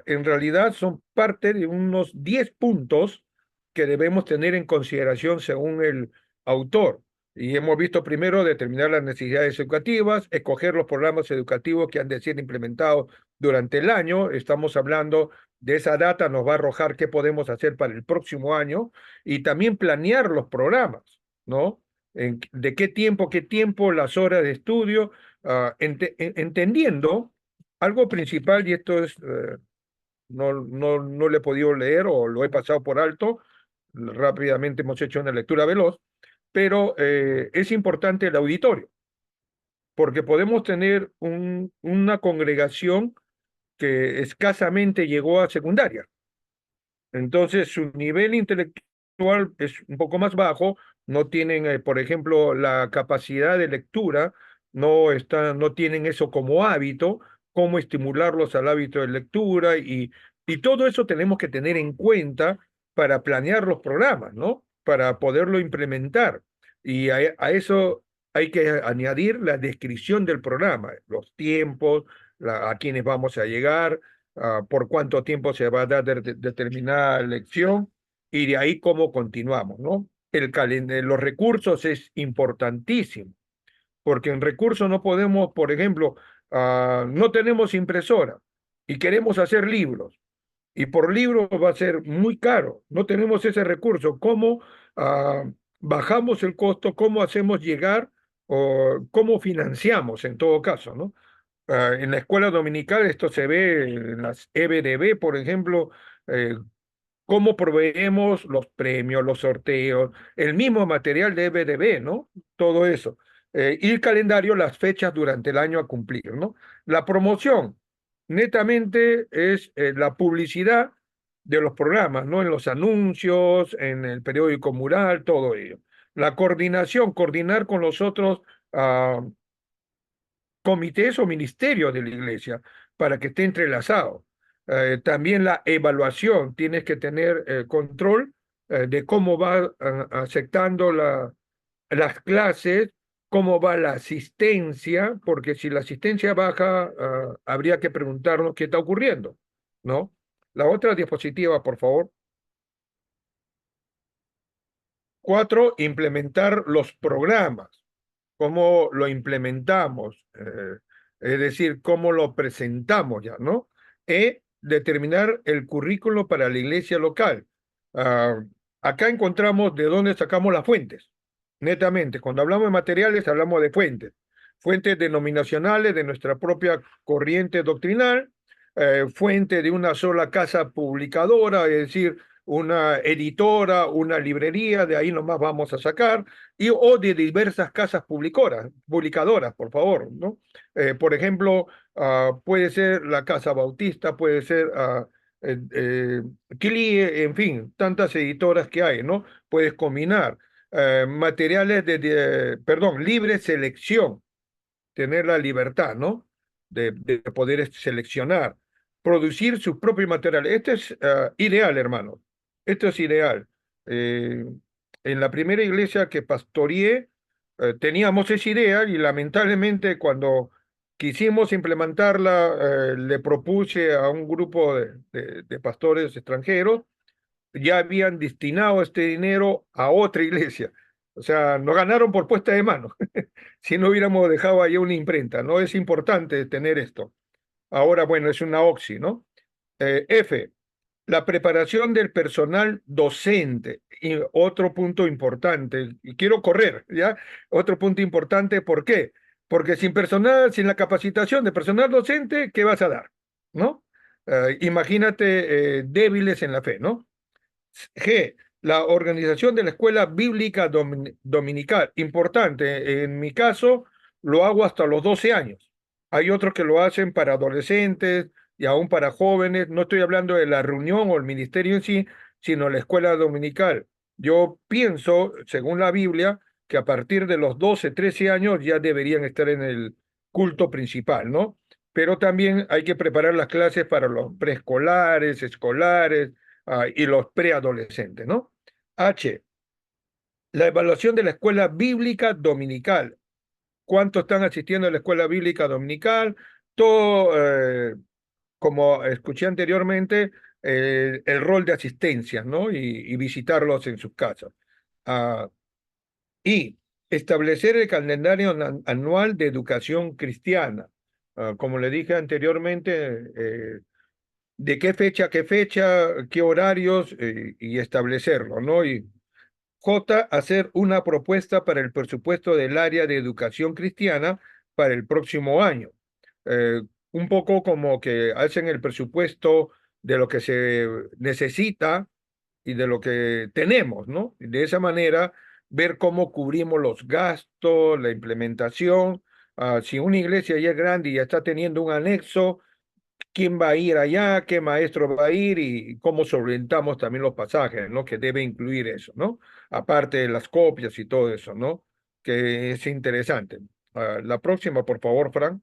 en realidad son parte de unos 10 puntos que debemos tener en consideración según el autor. Y hemos visto primero determinar las necesidades educativas, escoger los programas educativos que han de ser implementados durante el año. Estamos hablando de esa data, nos va a arrojar qué podemos hacer para el próximo año y también planear los programas, ¿no? de qué tiempo, las horas de estudio, entendiendo algo principal, y esto es, no lo he podido leer o lo he pasado por alto, rápidamente hemos hecho una lectura veloz, pero es importante el auditorio, porque podemos tener una congregación que escasamente llegó a secundaria. Entonces, su nivel intelectual es un poco más bajo, no tienen, por ejemplo, la capacidad de lectura, no tienen eso como hábito, cómo estimularlos al hábito de lectura, y todo eso tenemos que tener en cuenta para planear los programas, ¿no? Para poderlo implementar. Y a eso hay que añadir la descripción del programa, los tiempos, a quiénes vamos a llegar, por cuánto tiempo se va a dar determinada lección, y de ahí cómo continuamos, ¿no? Los recursos es importantísimo, porque en recursos no podemos, por ejemplo, no tenemos impresora y queremos hacer libros, y por libro va a ser muy caro, no tenemos ese recurso. ¿Cómo bajamos el costo? ¿Cómo hacemos llegar o cómo financiamos en todo caso, ¿no? En la escuela dominical esto se ve en las EBDB, por ejemplo, cómo proveemos los premios, los sorteos, el mismo material de EBDB, ¿no? Todo eso. Y el calendario, las fechas durante el año a cumplir, ¿no? La promoción, netamente, es la publicidad de los programas, ¿no? En los anuncios, en el periódico mural, todo ello. La coordinación, coordinar con los otros comités o ministerios de la iglesia para que esté entrelazado. También la evaluación, tienes que tener control de cómo va aceptando las clases, cómo va la asistencia, porque si la asistencia baja, habría que preguntarnos qué está ocurriendo, ¿no? La otra diapositiva, por favor. 4, implementar los programas. ¿Cómo lo implementamos? Es decir, cómo lo presentamos ya, ¿no? Determinar el currículo para la iglesia local. Acá encontramos de dónde sacamos las fuentes, netamente. Cuando hablamos de materiales, hablamos de fuentes denominacionales de nuestra propia corriente doctrinal, fuente de una sola casa publicadora, es decir, una editora, una librería, de ahí nomás vamos a sacar, o de diversas casas publicadoras, por favor, ¿no? Por ejemplo, puede ser la Casa Bautista, puede ser CLIE, en fin, tantas editoras que hay, ¿no? Puedes combinar materiales perdón, libre selección, tener la libertad, ¿no? De poder seleccionar, producir sus propios materiales. Esto es ideal, hermano. Esto es ideal. En la primera iglesia que pastoreé, teníamos esa idea, y lamentablemente cuando quisimos implementarla, le propuse a un grupo de pastores extranjeros, ya habían destinado este dinero a otra iglesia. O sea, nos ganaron por puesta de mano. Si no hubiéramos dejado ahí una imprenta, ¿no? Es importante tener esto. Ahora, bueno, es una OXI, ¿no? F, la preparación del personal docente. Y otro punto importante, y quiero correr, ¿ya? Otro punto importante, ¿por qué? Porque sin personal, sin la capacitación de personal docente, ¿qué vas a dar? ¿No? Imagínate débiles en la fe, ¿no? G, la organización de la escuela bíblica dominical. Importante, en mi caso lo hago hasta los 12 años. Hay otros que lo hacen para adolescentes y aún para jóvenes. No estoy hablando de la reunión o el ministerio en sí, sino la escuela dominical. Yo pienso, según la Biblia, que a partir de los 12, 13 años ya deberían estar en el culto principal, ¿no? Pero también hay que preparar las clases para los preescolares, escolares, y los preadolescentes, ¿no? H, la evaluación de la escuela bíblica dominical. ¿Cuántos están asistiendo a la escuela bíblica dominical? Todo, como escuché anteriormente, el rol de asistencia, ¿no? Y visitarlos en sus casas. Y establecer el calendario anual de educación cristiana. Como le dije anteriormente, de qué fecha, qué horarios, y establecerlo, ¿no? Y J, hacer una propuesta para el presupuesto del área de educación cristiana para el próximo año. Un poco como que hacen el presupuesto de lo que se necesita y de lo que tenemos, ¿no? De esa manera, ver cómo cubrimos los gastos, la implementación. Si una iglesia ya es grande y ya está teniendo un anexo, quién va a ir allá, qué maestro va a ir y cómo solventamos también los pasajes, ¿no? Que debe incluir eso, ¿no? Aparte de las copias y todo eso, ¿no? Que es interesante. La próxima, por favor, Frank.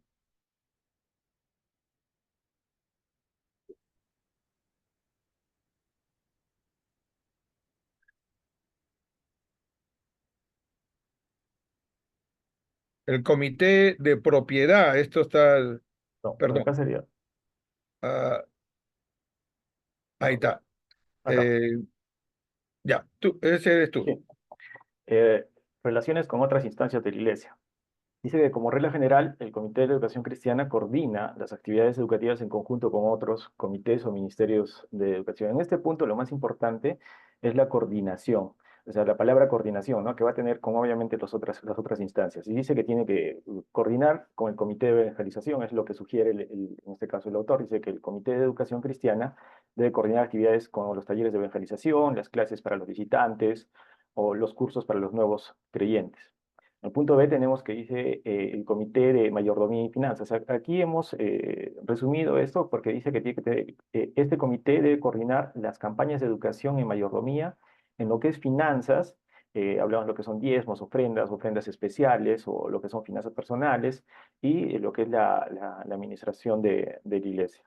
El comité de propiedad, esto está, No, por perdón, acá sería. ah, ahí No, está. acá. Ya, ese eres tú. Sí. Relaciones con otras instancias de la Iglesia. Dice que como regla general, el Comité de Educación Cristiana coordina las actividades educativas en conjunto con otros comités o ministerios de educación. En este punto, lo más importante es la coordinación, o sea, la palabra coordinación, ¿no? Que va a tener con obviamente las otras instancias. Y dice que tiene que coordinar con el Comité de Evangelización, es lo que sugiere en este caso el autor. Dice que el Comité de Educación Cristiana debe coordinar actividades como los talleres de evangelización, las clases para los visitantes o los cursos para los nuevos creyentes. En el punto B tenemos que dice el Comité de Mayordomía y Finanzas. Aquí hemos resumido esto porque dice que, este comité debe coordinar las campañas de educación y mayordomía en lo que es finanzas. Hablamos de lo que son diezmos, ofrendas especiales o lo que son finanzas personales y lo que es la administración de la iglesia.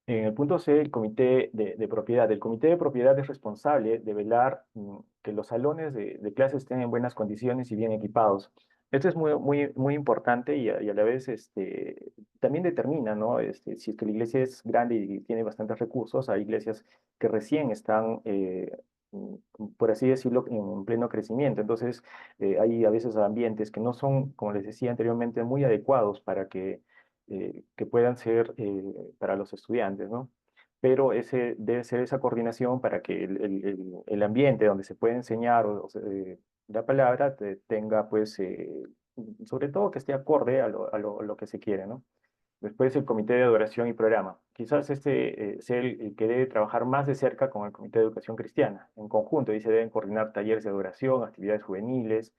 En el punto C, el comité de propiedad. El comité de propiedad es responsable de velar que los salones de clases estén en buenas condiciones y bien equipados. Esto es muy importante y a la vez también determina, ¿no? Si es que la iglesia es grande y tiene bastantes recursos, hay iglesias que recién están, por así decirlo, en pleno crecimiento. Entonces, hay a veces ambientes que no son, como les decía anteriormente, muy adecuados para que puedan ser para los estudiantes, ¿no? Pero ese debe ser esa coordinación para que el ambiente donde se puede enseñar la palabra tenga, pues, sobre todo que esté acorde a lo que se quiere, ¿no? Después el comité de adoración y programa. Quizás sea el que debe trabajar más de cerca con el comité de educación cristiana. En conjunto, dice, deben coordinar talleres de adoración, actividades juveniles,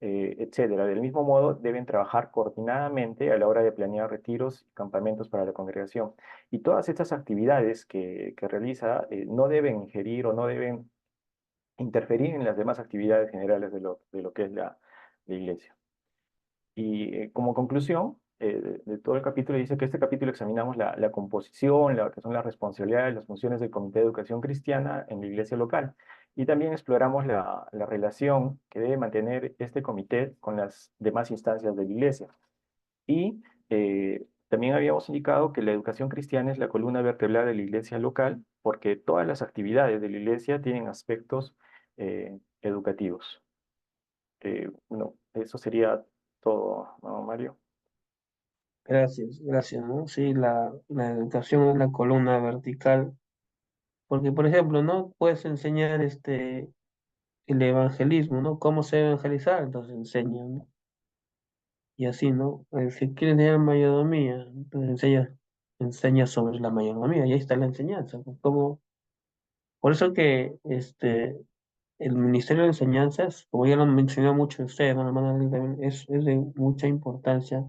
etcétera. Del mismo modo, deben trabajar coordinadamente a la hora de planear retiros y campamentos para la congregación. Y todas estas actividades que realiza no deben ingerir o no deben interferir en las demás actividades generales de lo que es la iglesia. Y como conclusión de todo el capítulo, dice que este capítulo examinamos la composición, que son las responsabilidades, las funciones del Comité de Educación Cristiana en la iglesia local. Y también exploramos la relación que debe mantener este comité con las demás instancias de la iglesia. Y también habíamos indicado que la educación cristiana es la columna vertebral de la iglesia local, porque todas las actividades de la iglesia tienen aspectos educativos. Bueno, eso sería todo, ¿no, Mario? Gracias, ¿no? Sí, la educación es la columna vertical, porque, por ejemplo, ¿no? Puedes enseñar el evangelismo, ¿no? ¿Cómo se debe evangelizar? Entonces enseña, ¿no? Y así, ¿no? Si quieres enseñar mayordomía, entonces enseña sobre la mayordomía, y ahí está la enseñanza, pues, por eso que el Ministerio de Enseñanzas, como ya lo mencionó mucho usted, ¿no, hermana Lili? También es de mucha importancia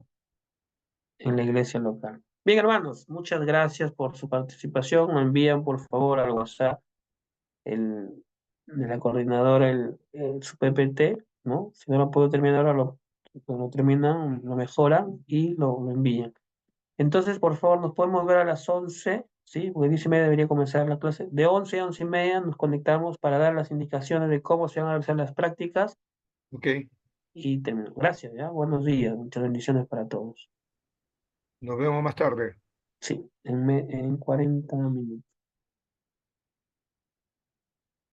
en la iglesia local. Bien, hermanos, muchas gracias por su participación. Me envían, por favor, al WhatsApp de la coordinadora su PPT, ¿no? Si no lo puedo terminar ahora, lo terminan, lo mejoran y lo envían. Entonces, por favor, nos podemos ver a las 11, ¿sí? Porque 10:30 debería comenzar la clase. De 11 a 11:30 nos conectamos para dar las indicaciones de cómo se van a realizar las prácticas Ok, y terminamos. Gracias, ¿ya? Buenos días, muchas bendiciones para todos. nos vemos más tarde. Sí, en 40 minutos.